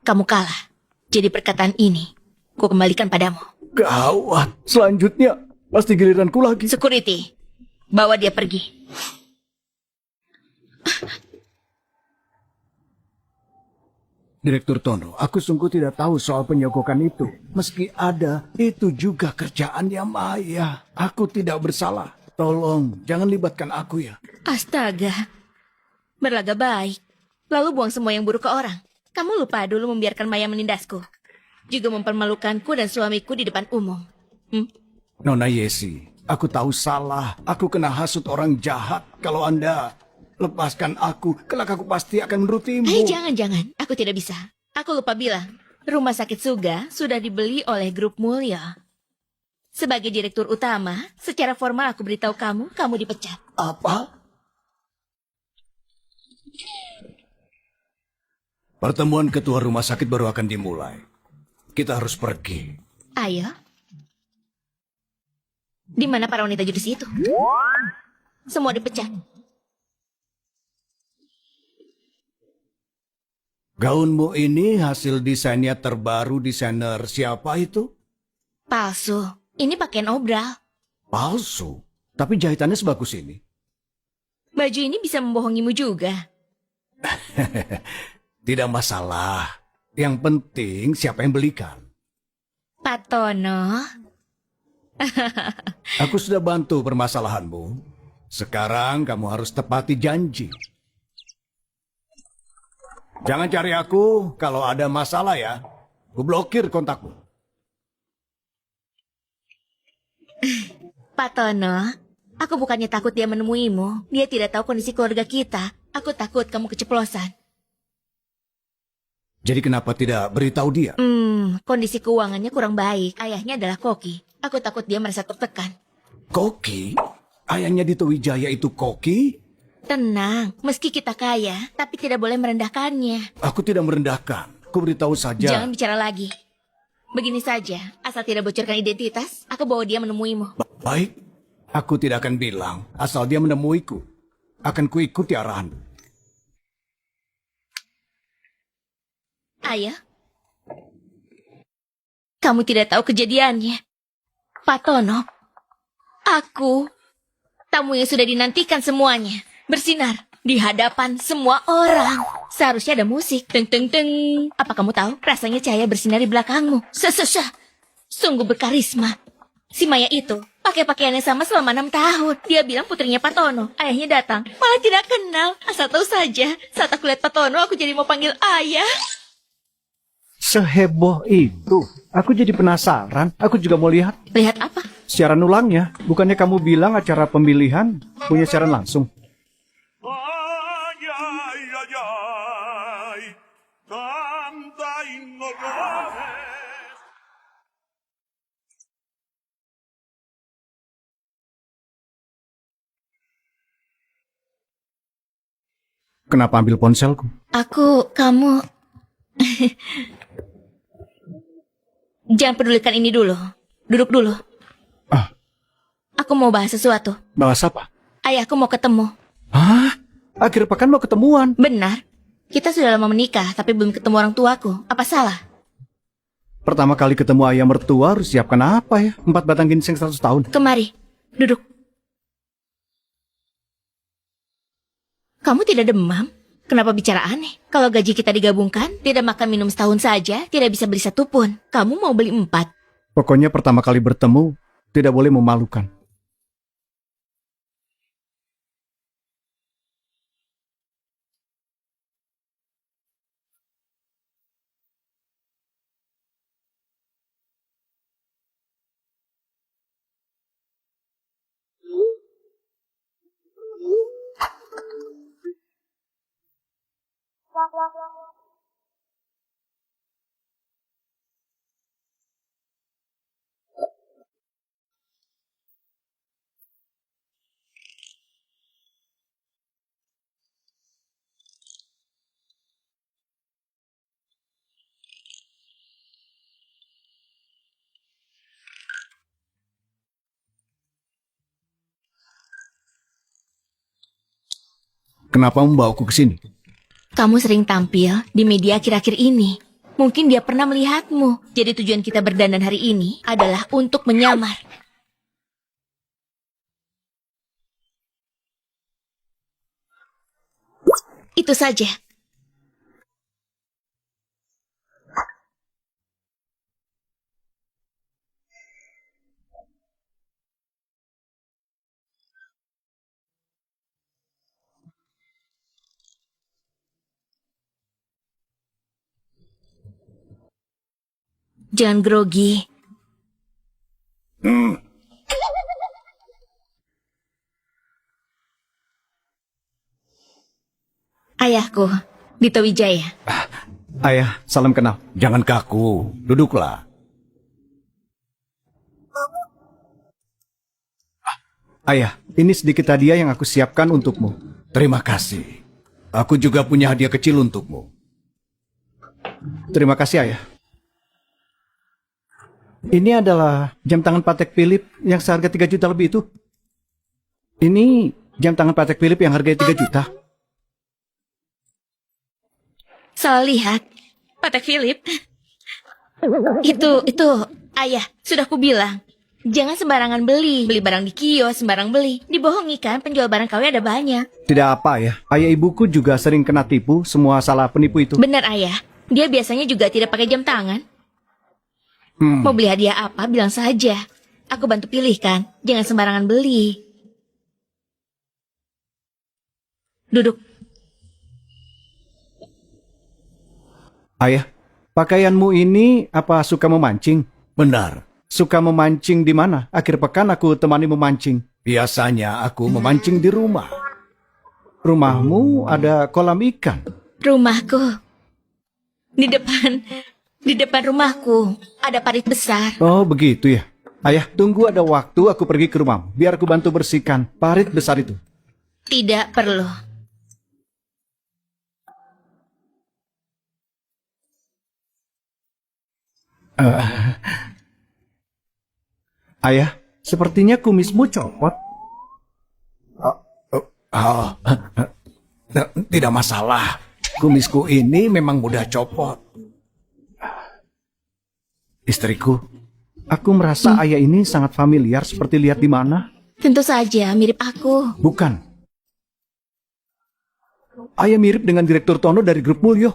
kamu kalah. Jadi perkataan ini, ku kembalikan padamu. Gawat. Selanjutnya, pasti giliranku lagi. Security, bawa dia pergi. Direktur Tono, aku sungguh tidak tahu soal penyogokan itu. Meski ada, itu juga kerjaannya Maya. Aku tidak bersalah. Tolong, jangan libatkan aku ya. Astaga, berlaga baik. Lalu buang semua yang buruk ke orang. Kamu lupa dulu membiarkan Maya menindasku. Juga mempermalukanku dan suamiku di depan umum. Nona Yesi, aku tahu salah. Aku kena hasut orang jahat. Kalau Anda lepaskan aku, kelak aku pasti akan menurutimu. Jangan. Aku tidak bisa. Aku lupa bilang. Rumah sakit Suga sudah dibeli oleh grup Mulyo. Sebagai direktur utama, secara formal aku beritahu kamu dipecat. Apa? Pertemuan ketua rumah sakit baru akan dimulai. Kita harus pergi. Ayo. Di mana para wanita jurus itu? Semua dipecat. Gaunmu ini hasil desainnya terbaru desainer siapa itu? Palsu. Ini pakaian obral. Palsu? Tapi jahitannya sebagus ini. Baju ini bisa membohongimu juga. Tidak masalah. Yang penting siapa yang belikan. Pak Tono, Aku sudah bantu permasalahanmu. Sekarang kamu harus tepati janji. Jangan cari aku kalau ada masalah ya. Ku blokir kontakmu. Pak Tono, aku bukannya takut dia menemuimu. Dia tidak tahu kondisi keluarga kita. Aku takut kamu keceplosan. Jadi kenapa tidak beritahu dia? Kondisi keuangannya kurang baik. Ayahnya adalah koki. Aku takut dia merasa tertekan. Koki? Ayahnya Dito Wijaya itu koki? Tenang, meski kita kaya, tapi tidak boleh merendahkannya. Aku tidak merendahkan. Ku beritahu saja. Jangan bicara lagi. Begini saja, asal tidak bocorkan identitas, aku bawa dia menemuimu. Baik. Aku tidak akan bilang. Asal dia menemuiku. Akan kuikuti arahan. Ayah, kamu tidak tahu kejadiannya. Pak Tono, aku, tamu yang sudah dinantikan semuanya, bersinar di hadapan semua orang. Seharusnya ada musik. Teng teng teng. Apa kamu tahu? Rasanya cahaya bersinar di belakangmu. Sungguh berkarisma. Si Maya itu pakai pakaian yang sama selama 6 tahun. Dia bilang putrinya Pak Tono. Ayahnya datang, malah tidak kenal. Asal tahu saja, saat aku lihat Pak Tono, aku jadi mau panggil ayah. Seheboh itu. Aku jadi penasaran. Aku juga mau lihat. Lihat apa? Siaran ulangnya. Bukannya kamu bilang acara pemilihan punya siaran langsung? Ay, ay, ay, ay, canta y no llores. Kenapa ambil ponselku? Kamu... Jangan pedulikan ini dulu. Duduk dulu. Ah, Aku mau bahas sesuatu. bahas apa? Ayahku mau ketemu. Hah? Akhir pekan mau ketemuan. Benar. Kita sudah lama menikah, tapi belum ketemu orang tuaku. Apa salah? Pertama kali ketemu ayah mertua harus siapkan apa ya? 4 batang ginseng 100 tahun. Kemari, duduk. Kamu tidak demam? Kenapa bicara aneh? Kalau gaji kita digabungkan, tidak makan minum setahun saja, tidak bisa beli 1 pun. Kamu mau beli 4. Pokoknya pertama kali bertemu, tidak boleh memalukan. Kenapa membawaku ke sini? Kamu sering tampil di media akhir-akhir ini. Mungkin dia pernah melihatmu. Jadi tujuan kita berdandan hari ini adalah untuk menyamar. Itu saja. Jangan grogi. Ayahku, Dito Wijaya. Ayah, salam kenal. Jangan kaku, duduklah. Ayah, ini sedikit hadiah yang aku siapkan untukmu. Terima kasih. Aku juga punya hadiah kecil untukmu. Terima kasih, Ayah. Ini adalah jam tangan Patek Philippe yang seharga 3 juta lebih itu. Ini jam tangan Patek Philippe yang harganya 3 juta. Salah lihat. Patek Philip. Itu, ayah, sudah kubilang. Jangan sembarangan beli. Beli barang di kios, sembarang beli. Dibohongi kan, penjual barang KW ada banyak. Tidak apa, ya. Ayah ibuku juga sering kena tipu, semua salah penipu itu. Benar, ayah. Dia biasanya juga tidak pakai jam tangan. Mau beli hadiah apa, bilang saja. Aku bantu pilihkan, jangan sembarangan beli. Duduk. Ayah, pakaianmu ini apa suka memancing? Benar. Suka memancing di mana? Akhir pekan aku temani memancing. Biasanya aku memancing di rumah. Rumahmu ada kolam ikan? Rumahku. Di depan rumahku ada parit besar. Oh, begitu ya. Ayah, tunggu ada waktu aku pergi ke rumahmu. Biar aku bantu bersihkan parit besar itu. Tidak perlu. Ayah, sepertinya kumismu copot. Tidak masalah. Kumisku ini memang mudah copot. Istriku, aku merasa ayah ini sangat familiar seperti lihat di mana. Tentu saja mirip aku. Bukan. Ayah mirip dengan Direktur Tono dari Grup Mulyo.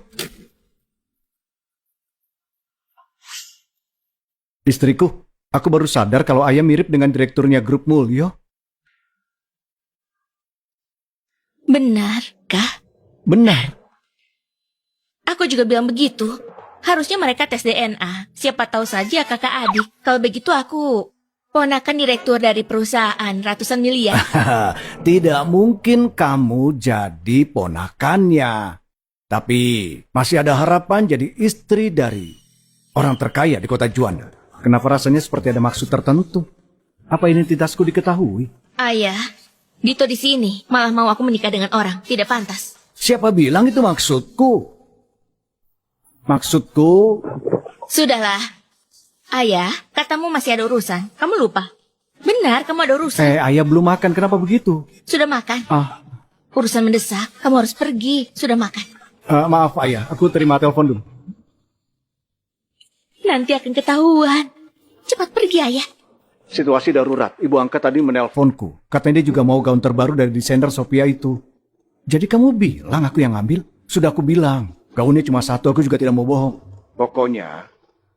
Istriku, aku baru sadar kalau ayah mirip dengan direkturnya Grup Mulyo. Benarkah? Benar. Aku juga bilang begitu. Harusnya mereka tes DNA. Siapa tahu saja kakak adik. Kalau begitu aku ponakan direktur dari perusahaan ratusan miliar. Tidak mungkin kamu jadi ponakannya. Tapi masih ada harapan jadi istri dari orang terkaya di kota Juanda. Kenapa rasanya seperti ada maksud tertentu? Apa identitasku diketahui? Ayah, Dito di sini malah mau aku menikah dengan orang. Tidak pantas. Siapa bilang itu maksudku? Maksudku... Sudahlah. Ayah, katamu masih ada urusan. Kamu lupa. Benar, kamu ada urusan. Ayah belum makan. Kenapa begitu? Sudah makan. Ah, Urusan mendesak, kamu harus pergi. Sudah makan. maaf ayah, aku terima telepon dulu. Nanti akan ketahuan. Cepat pergi, Ayah. Situasi darurat. Ibu angkat tadi menelponku. Katanya dia juga mau gaun terbaru dari desainer Sophia itu. Jadi kamu bilang aku yang ngambil? Sudah aku bilang. Gaunnya cuma satu, aku juga tidak mau bohong. Pokoknya,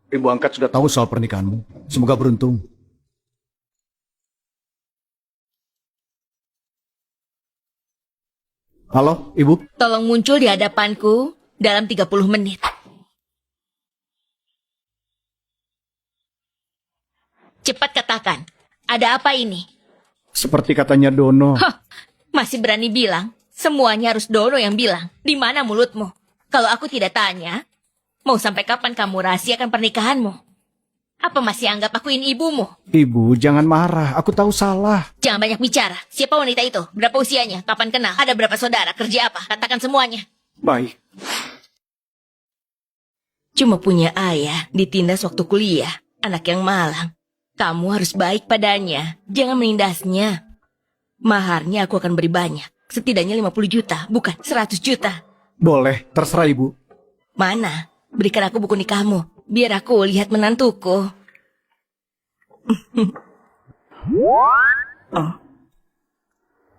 ibu angkat sudah tahu soal pernikahanmu. Semoga beruntung. Halo, ibu? Tolong muncul di hadapanku dalam 30 menit. Cepat katakan, ada apa ini? Seperti katanya Dono. Hah, masih berani bilang? Semuanya harus Dono yang bilang. Di mana mulutmu? Kalau aku tidak tanya, mau sampai kapan kamu rahasiakan pernikahanmu? Apa masih anggap aku ini ibumu? Ibu, jangan marah. Aku tahu salah. Jangan banyak bicara. Siapa wanita itu? Berapa usianya? Kapan kenal? Ada berapa saudara? Kerja apa? Katakan semuanya. Baik. Cuma punya ayah, ditindas waktu kuliah. Anak yang malang. Kamu harus baik padanya. Jangan menindasnya. Maharnya aku akan beri banyak. Setidaknya 50 juta, bukan 100 juta. Boleh, terserah ibu. Mana? Berikan aku buku nikahmu. Biar aku lihat menantuku. Oh.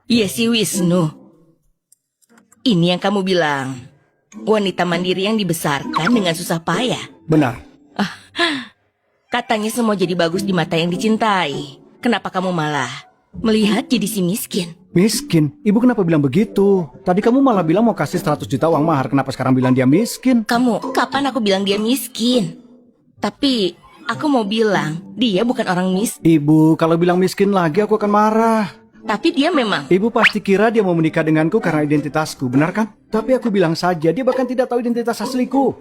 Iya si Wisnu. Ini yang kamu bilang. Wanita mandiri yang dibesarkan dengan susah payah. Benar. Katanya semua jadi bagus di mata yang dicintai. Kenapa kamu malah melihat jadi si miskin? Miskin? Ibu kenapa bilang begitu? Tadi kamu malah bilang mau kasih 100 juta uang mahar. Kenapa sekarang bilang dia miskin? Kamu, kapan aku bilang dia miskin? Tapi aku mau bilang dia bukan orang miskin. Ibu, kalau bilang miskin lagi aku akan marah. Tapi dia memang. Ibu pasti kira dia mau menikah denganku karena identitasku, benar kan? Tapi aku bilang saja, dia bahkan tidak tahu identitas asliku.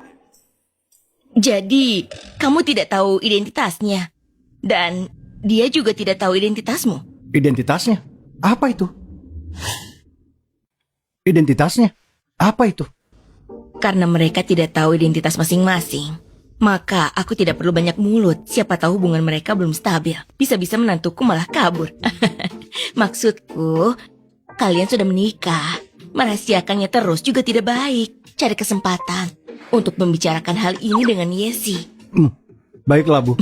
Jadi, kamu tidak tahu identitasnya. Dan dia juga tidak tahu identitasmu. Identitasnya? Apa itu? Identitasnya? Apa itu? Karena mereka tidak tahu identitas masing-masing, maka aku tidak perlu banyak mulut. Siapa tahu hubungan mereka belum stabil. Bisa-bisa menantuku malah kabur. Maksudku, kalian sudah menikah. Merahasiakannya terus juga tidak baik. Cari kesempatan untuk membicarakan hal ini dengan Yesi. Baiklah, Bu.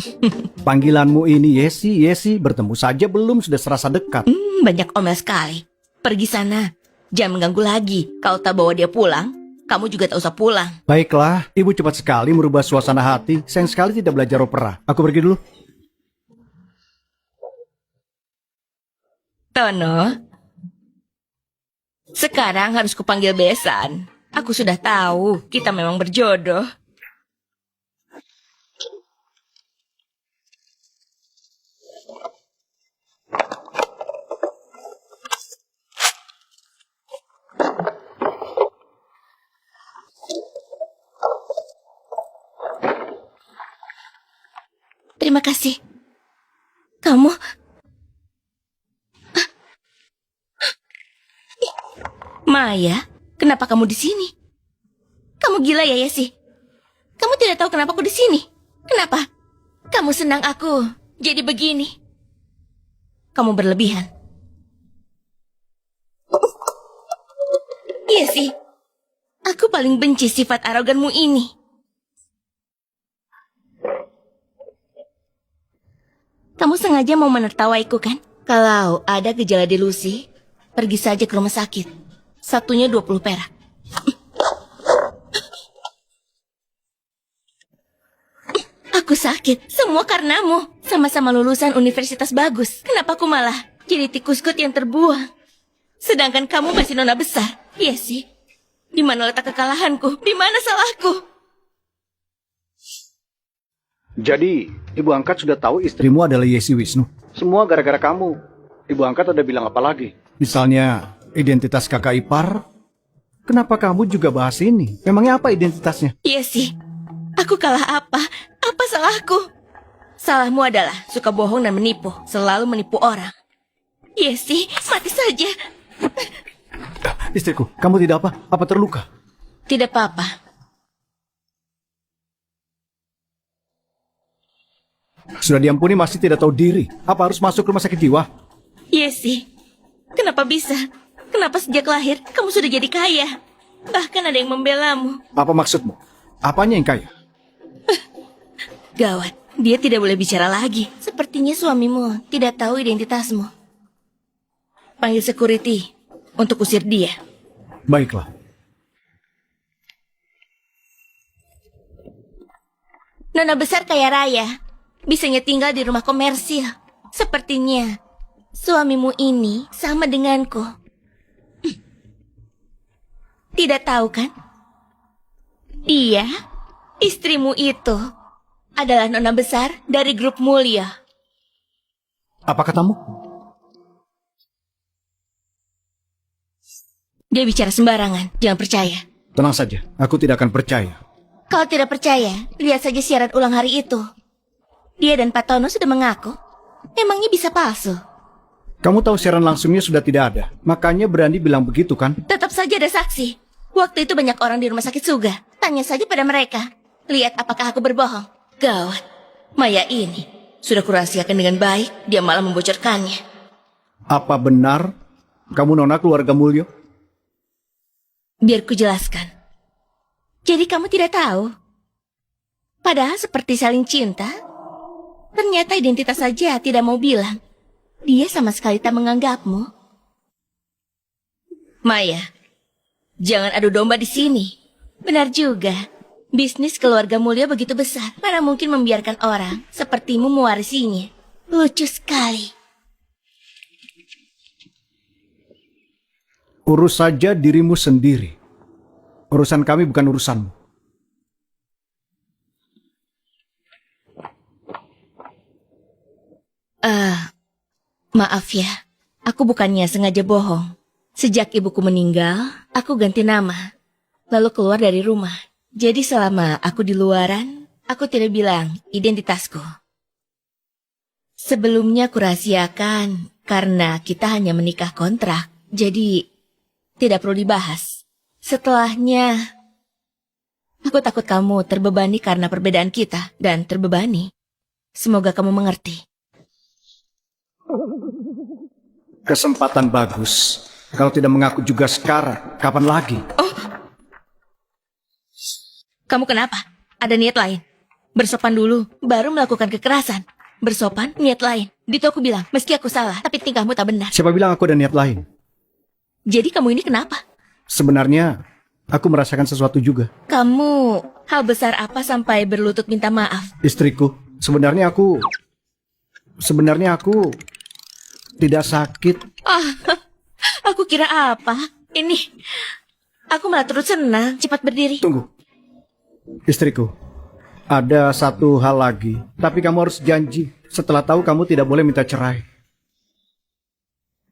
Panggilanmu ini Yesi, bertemu saja belum sudah serasa dekat. Banyak omel sekali. Pergi sana. Jangan mengganggu lagi. Kalau tak bawa dia pulang, kamu juga tak usah pulang. Baiklah, ibu cepat sekali merubah suasana hati. Sayang sekali tidak belajar opera. Aku pergi dulu. Tono, sekarang harus kupanggil besan. Aku sudah tahu kita memang berjodoh. Terima kasih. Kamu... Maya, kenapa kamu di sini? Kamu gila ya, Yesi? Kamu tidak tahu kenapa aku di sini? Kenapa? Kamu senang aku jadi begini? Kamu berlebihan. Yesi, aku paling benci sifat aroganmu ini. Kamu sengaja mau menertawaiku, kan? Kalau ada gejala delusi, pergi saja ke rumah sakit. Satunya 20 perak. Aku sakit, semua karenamu. Sama-sama lulusan universitas bagus. Kenapa aku malah jadi tikus got yang terbuang? Sedangkan kamu masih nona besar. Iya sih. Di mana letak kekalahanku? Di mana salahku? Jadi, ibu angkat sudah tahu istrimu adalah Yesi Wisnu. Semua gara-gara kamu. Ibu angkat udah bilang apa lagi? Misalnya, identitas kakak ipar. Kenapa kamu juga bahas ini? Memangnya apa identitasnya? Iya sih. Aku kalah apa? Apa salahku? Salahmu adalah suka bohong dan menipu. Selalu menipu orang. Iya sih, mati saja. Istriku, kamu tidak apa? Apa terluka? Tidak apa-apa. Sudah diampuni masih tidak tahu diri. Apa harus masuk rumah sakit jiwa? Iya sih. Kenapa bisa? Kenapa sejak lahir kamu sudah jadi kaya? Bahkan ada yang membelamu. Apa maksudmu? Apanya yang kaya? Gawat, dia tidak boleh bicara lagi. Sepertinya suamimu tidak tahu identitasmu. Panggil security untuk usir dia. Baiklah. Nona besar kaya raya, bisanya tinggal di rumah komersil. Sepertinya suamimu ini sama denganku. Tidak tahu kan? Dia, istrimu itu, adalah nona besar dari grup mulia. Apa katamu? Dia bicara sembarangan, jangan percaya. Tenang saja, aku tidak akan percaya. Kalau tidak percaya, lihat saja siaran ulang hari itu. Dia dan Pak Tono sudah mengaku. Emangnya bisa palsu? Kamu tahu siaran langsungnya sudah tidak ada. Makanya berani bilang begitu kan? Tetap saja ada saksi. Waktu itu banyak orang di rumah sakit Suga. Tanya saja pada mereka. Lihat apakah aku berbohong. Gawat. Maya ini sudah kurahasiakan dengan baik. Dia malah membocorkannya. Apa benar kamu nona keluarga Mulyo? Biar ku jelaskan. Jadi kamu tidak tahu? Padahal seperti saling cinta, ternyata identitas saja tidak mau bilang. Dia sama sekali tak menganggapmu. Maya, jangan adu domba di sini. Benar juga. Bisnis keluarga mulia begitu besar. Mana mungkin membiarkan orang sepertimu mewarisinya. Lucu sekali. Urus saja dirimu sendiri. Urusan kami bukan urusanmu. Maaf ya, aku bukannya sengaja bohong. Sejak ibuku meninggal, aku ganti nama, lalu keluar dari rumah. Jadi selama aku di luaran, aku tidak bilang identitasku. Sebelumnya aku rahasiakan karena kita hanya menikah kontrak, jadi tidak perlu dibahas. Setelahnya, aku takut kamu terbebani karena perbedaan kita dan terbebani. Semoga kamu mengerti. Kesempatan bagus. Kalau tidak mengaku juga sekarang, kapan lagi? Oh, kamu kenapa? Ada niat lain? Bersopan dulu, baru melakukan kekerasan. Bersopan, niat lain. Gitu aku bilang, meski aku salah, tapi tingkahmu tak benar. Siapa bilang aku ada niat lain? Jadi kamu ini kenapa? Sebenarnya, Aku merasakan sesuatu juga. Kamu hal besar apa sampai berlutut minta maaf? Istriku, sebenarnya aku tidak sakit. Aku kira apa? Ini, aku malah turut senang. Cepat berdiri. Tunggu. Istriku, ada satu hal lagi. Tapi kamu harus janji. Setelah tahu kamu tidak boleh minta cerai.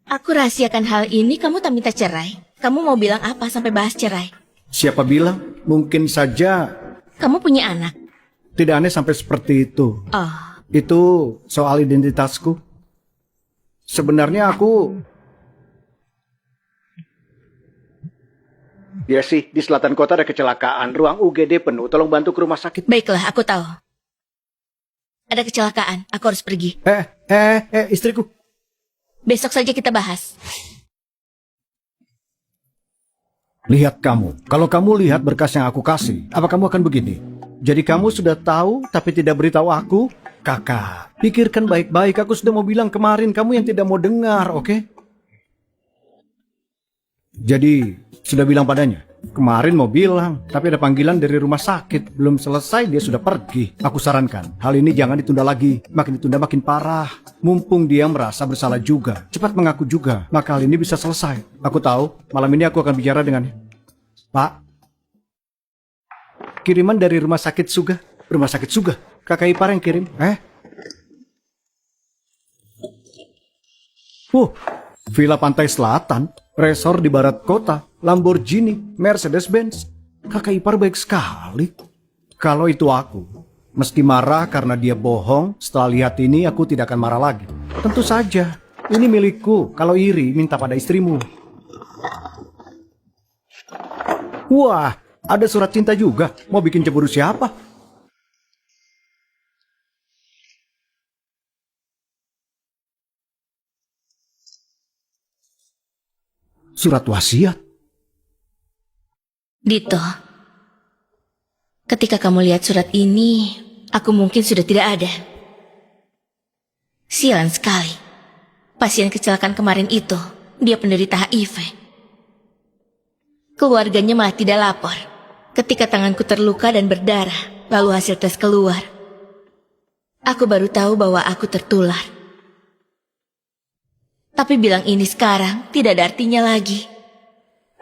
Aku rahasiakan hal ini, kamu tak minta cerai. Kamu mau bilang apa sampai bahas cerai? Siapa bilang? Mungkin saja Kamu punya anak? tidak aneh sampai seperti itu. Oh, Itu soal identitasku. Sebenarnya aku... Ya sih, di selatan kota ada kecelakaan. Ruang UGD penuh. Tolong bantu ke rumah sakit. baiklah, aku tahu. Ada kecelakaan, aku harus pergi. Istriku. Besok saja kita bahas. Lihat kamu. Kalau kamu lihat berkas yang aku kasih, apa kamu akan begini? Jadi kamu sudah tahu tapi tidak beritahu aku? Kakak, pikirkan baik-baik. Aku sudah mau bilang kemarin, kamu yang tidak mau dengar, oke? Jadi, sudah bilang padanya. Kemarin mau bilang, tapi ada panggilan dari rumah sakit. Belum selesai, dia sudah pergi. Aku sarankan, hal ini jangan ditunda lagi. Makin ditunda makin parah. Mumpung dia merasa bersalah juga. Cepat mengaku juga, maka hal ini bisa selesai. Aku tahu, malam ini aku akan bicara dengannya. Pak, kiriman dari rumah sakit Suga. Rumah sakit Suga? Kakak ipar yang kirim. Villa Pantai Selatan, resor di barat kota, Lamborghini, Mercedes-Benz. Kakak ipar baik sekali. Kalau itu aku, meski marah karena dia bohong, setelah lihat ini aku tidak akan marah lagi. Tentu saja, ini milikku. Kalau iri, minta pada istrimu. Wah, ada surat cinta juga. Mau bikin cemburu siapa? Surat wasiat. Dito, ketika kamu lihat surat ini, aku mungkin sudah tidak ada. Sialan sekali. Pasien kecelakaan kemarin itu, dia penderita HIV. Keluarganya malah tidak lapor. Ketika tanganku terluka dan berdarah, lalu hasil tes keluar. Aku baru tahu bahwa aku tertular. Tapi bilang ini sekarang tidak ada artinya lagi.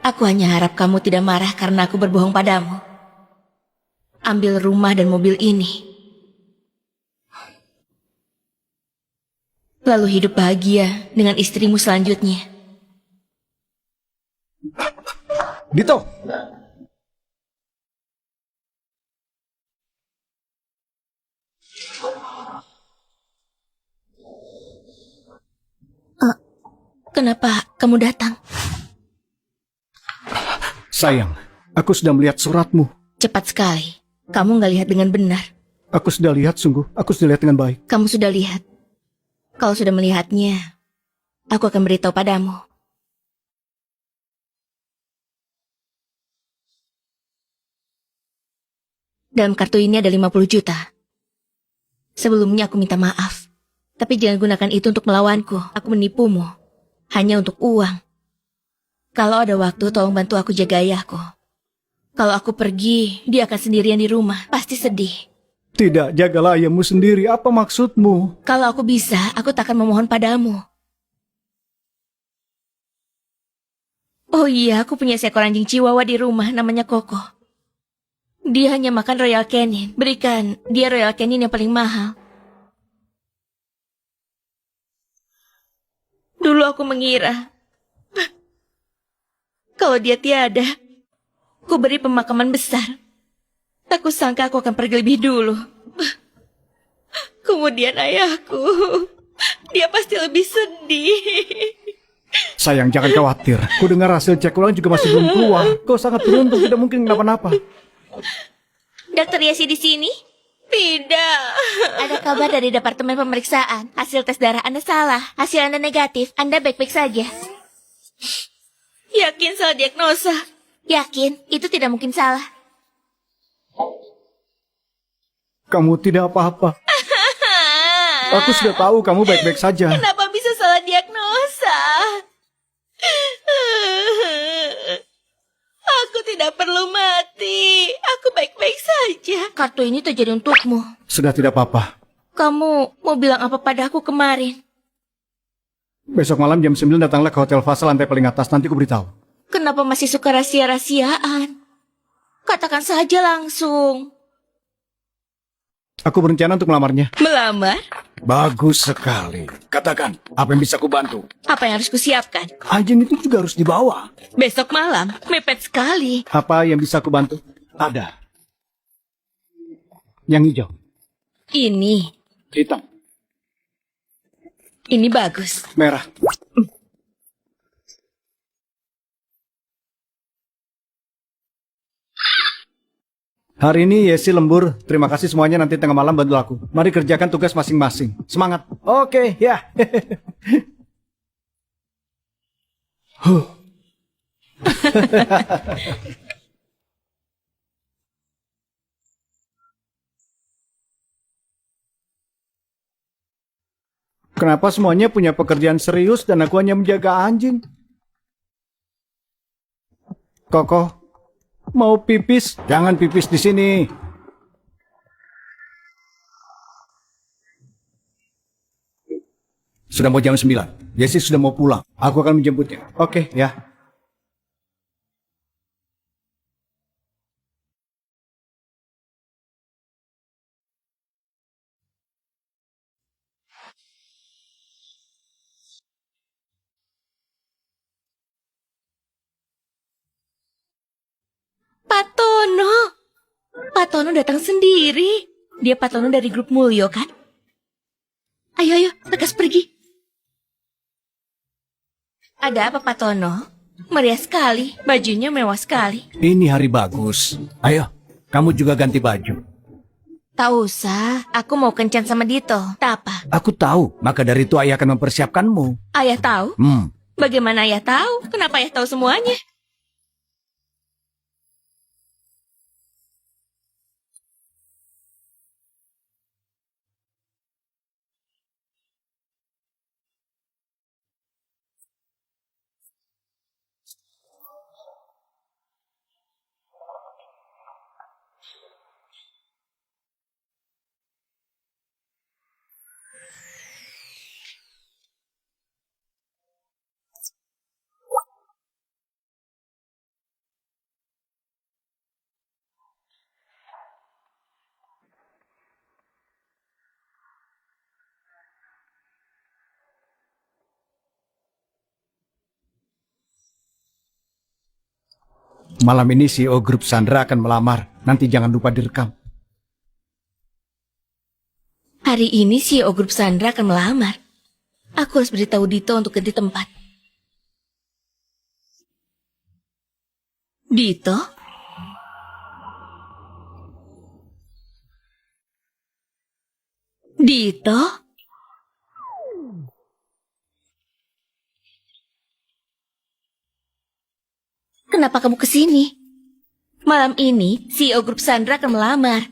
Aku hanya harap kamu tidak marah karena aku berbohong padamu. Ambil rumah dan mobil ini. Lalu hidup bahagia dengan istrimu selanjutnya. Dito! Kenapa kamu datang? Sayang, aku sudah melihat suratmu. Cepat sekali. Kamu nggak lihat dengan benar. Aku sudah lihat sungguh, aku sudah lihat dengan baik. Kamu sudah lihat. Kalau sudah melihatnya, aku akan beritahu padamu. Dalam kartu ini ada 50 juta. Sebelumnya aku minta maaf. Tapi jangan gunakan itu untuk melawanku. Aku menipumu. Hanya untuk uang. Kalau ada waktu, tolong bantu aku jaga ayahku. Kalau aku pergi, dia akan sendirian di rumah. Pasti sedih. Tidak, jagalah ayahmu sendiri. Apa maksudmu? Kalau aku bisa, aku tak akan memohon padamu. Oh iya, aku punya seekor anjing chihuahua di rumah, namanya Koko. Dia hanya makan Royal Canin. Berikan dia Royal Canin yang paling mahal. Dulu aku mengira, kalau dia tiada, ku beri pemakaman besar. Tak kusangka aku akan pergi lebih dulu. Kemudian ayahku, dia pasti lebih sedih. Sayang, jangan khawatir. Ku dengar hasil cek ulang juga masih belum keluar. Kau sangat beruntung, tidak mungkin kenapa-napa. Dokter Yasi di sini? Tidak. Ada kabar dari Departemen Pemeriksaan. Hasil tes darah Anda salah. Hasil Anda negatif. Anda baik-baik saja. Yakin salah diagnosa? Yakin, itu tidak mungkin salah. Kamu tidak apa-apa. Aku sudah tahu kamu baik-baik saja. Kenapa bisa salah diagnosa? Aku tidak perlu mati. Aku baik-baik saja. Kartu ini terjadi untukmu. Sudah tidak apa-apa. Kamu mau bilang apa padaku kemarin? Besok malam jam 9 datanglah ke Hotel Fasa lantai paling atas. Nanti aku beritahu. Kenapa masih suka rahasia-rahasiaan? Katakan saja langsung. Aku berencana untuk melamarnya. Melamar? Bagus sekali. Katakan, apa yang bisa aku bantu? Apa yang harus kusiapkan? Anjing itu juga harus dibawa. Besok malam? Mepet sekali. Apa yang bisa aku bantu? Ada. Yang hijau. Ini. Hitam. Ini bagus. Merah. Hari ini Yesi lembur. Terima kasih semuanya, nanti tengah malam bantu aku. Mari kerjakan tugas masing-masing. Semangat. Oke, ya. Kenapa semuanya punya pekerjaan serius dan aku hanya menjaga anjing? Koko, mau pipis? Jangan pipis di sini. Sudah mau jam 9. Yesi sudah mau pulang. Aku akan menjemputnya. Oke, ya. Pak Tono. Pak Tono datang sendiri. Dia Pak Tono dari grup Mulyo, kan? Ayo, ayo, lekas pergi. Ada apa, Pak Tono? Meriah sekali, bajunya mewah sekali. Ini hari bagus. Ayo, kamu juga ganti baju. Tak usah, aku mau kencan sama Dito. Tak apa. Aku tahu, maka dari itu ayah akan mempersiapkanmu. Ayah tahu? Bagaimana ayah tahu? Kenapa ayah tahu semuanya? Malam ini CEO Grup Sandra akan melamar. Nanti jangan lupa direkam. Hari ini CEO Grup Sandra akan melamar. Aku harus beritahu Dito untuk ganti tempat. Dito? Dito? Kenapa kamu kesini? Malam ini, CEO Grup Sandra akan melamar.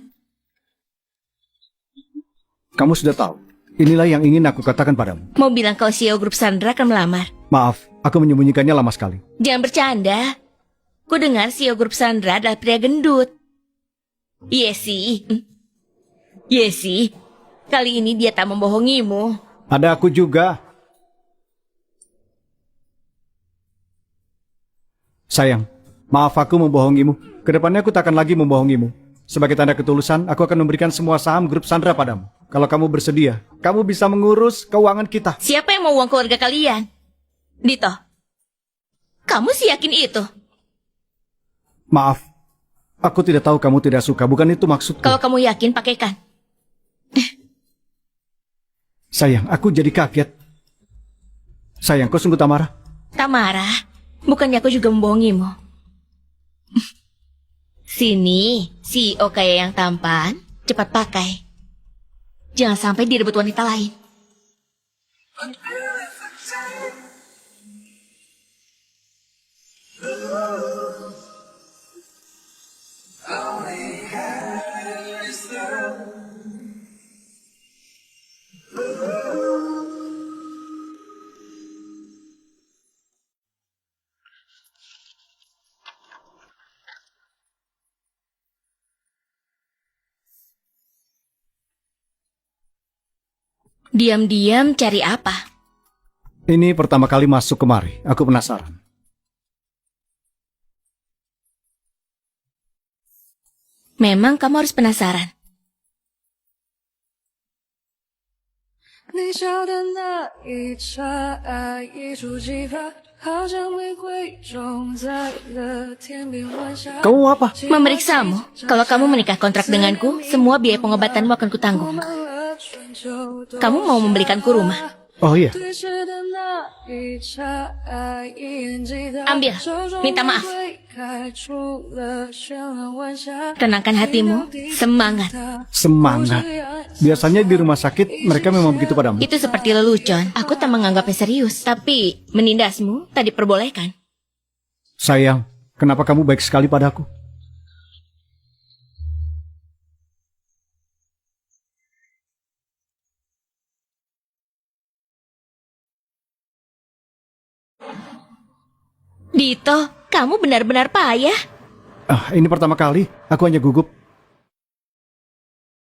Kamu sudah tahu. Inilah yang ingin aku katakan padamu. Mau bilang kalau CEO Grup Sandra akan melamar. Maaf, aku menyembunyikannya lama sekali. Jangan bercanda. Ku dengar CEO Grup Sandra adalah pria gendut. Yesi. Yesi, kali ini dia tak membohongimu. Ada aku juga. Sayang, maaf aku membohongimu. Kedepannya aku tak akan lagi membohongimu. Sebagai tanda ketulusan, aku akan memberikan semua saham Grup Sandra padamu. Kalau kamu bersedia, kamu bisa mengurus keuangan kita. Siapa yang mau uang keluarga kalian? Dito, kamu sih yakin itu? Maaf, aku tidak tahu kamu tidak suka. Bukan itu maksudku. Kalau kamu yakin, pakaikan. Sayang, aku jadi kaget. Sayang, kau sungguh tak marah? Tak marah. Bukannya aku juga membohongimu. Sini, CEO kaya yang tampan, cepat pakai. Jangan sampai direbut wanita lain. Diam-diam cari apa? Ini pertama kali masuk kemari. Aku penasaran. Memang kamu harus penasaran. 你笑的那一刹，爱一触即发，好像玫瑰种在了天边晚霞。 Kamu mau apa? Memeriksamu. Kalau kamu menikah kontrak denganku, semua biaya pengobatanmu akan kutanggung. Kamu mau membelikanku rumah? Oh iya. 对视的那一刹，爱一言即达。 Ambil, minta maaf. 开出了绚烂晚霞。 Tenangkan hatimu, semangat. Semangat. Biasanya di rumah sakit mereka memang begitu padamu. Itu seperti lelucon. Aku tak menganggapnya serius. Tapi menindasmu tak diperbolehkan. Sayang, kenapa kamu baik sekali padaku? Dito, kamu benar-benar payah. Ini pertama kali. Aku hanya gugup.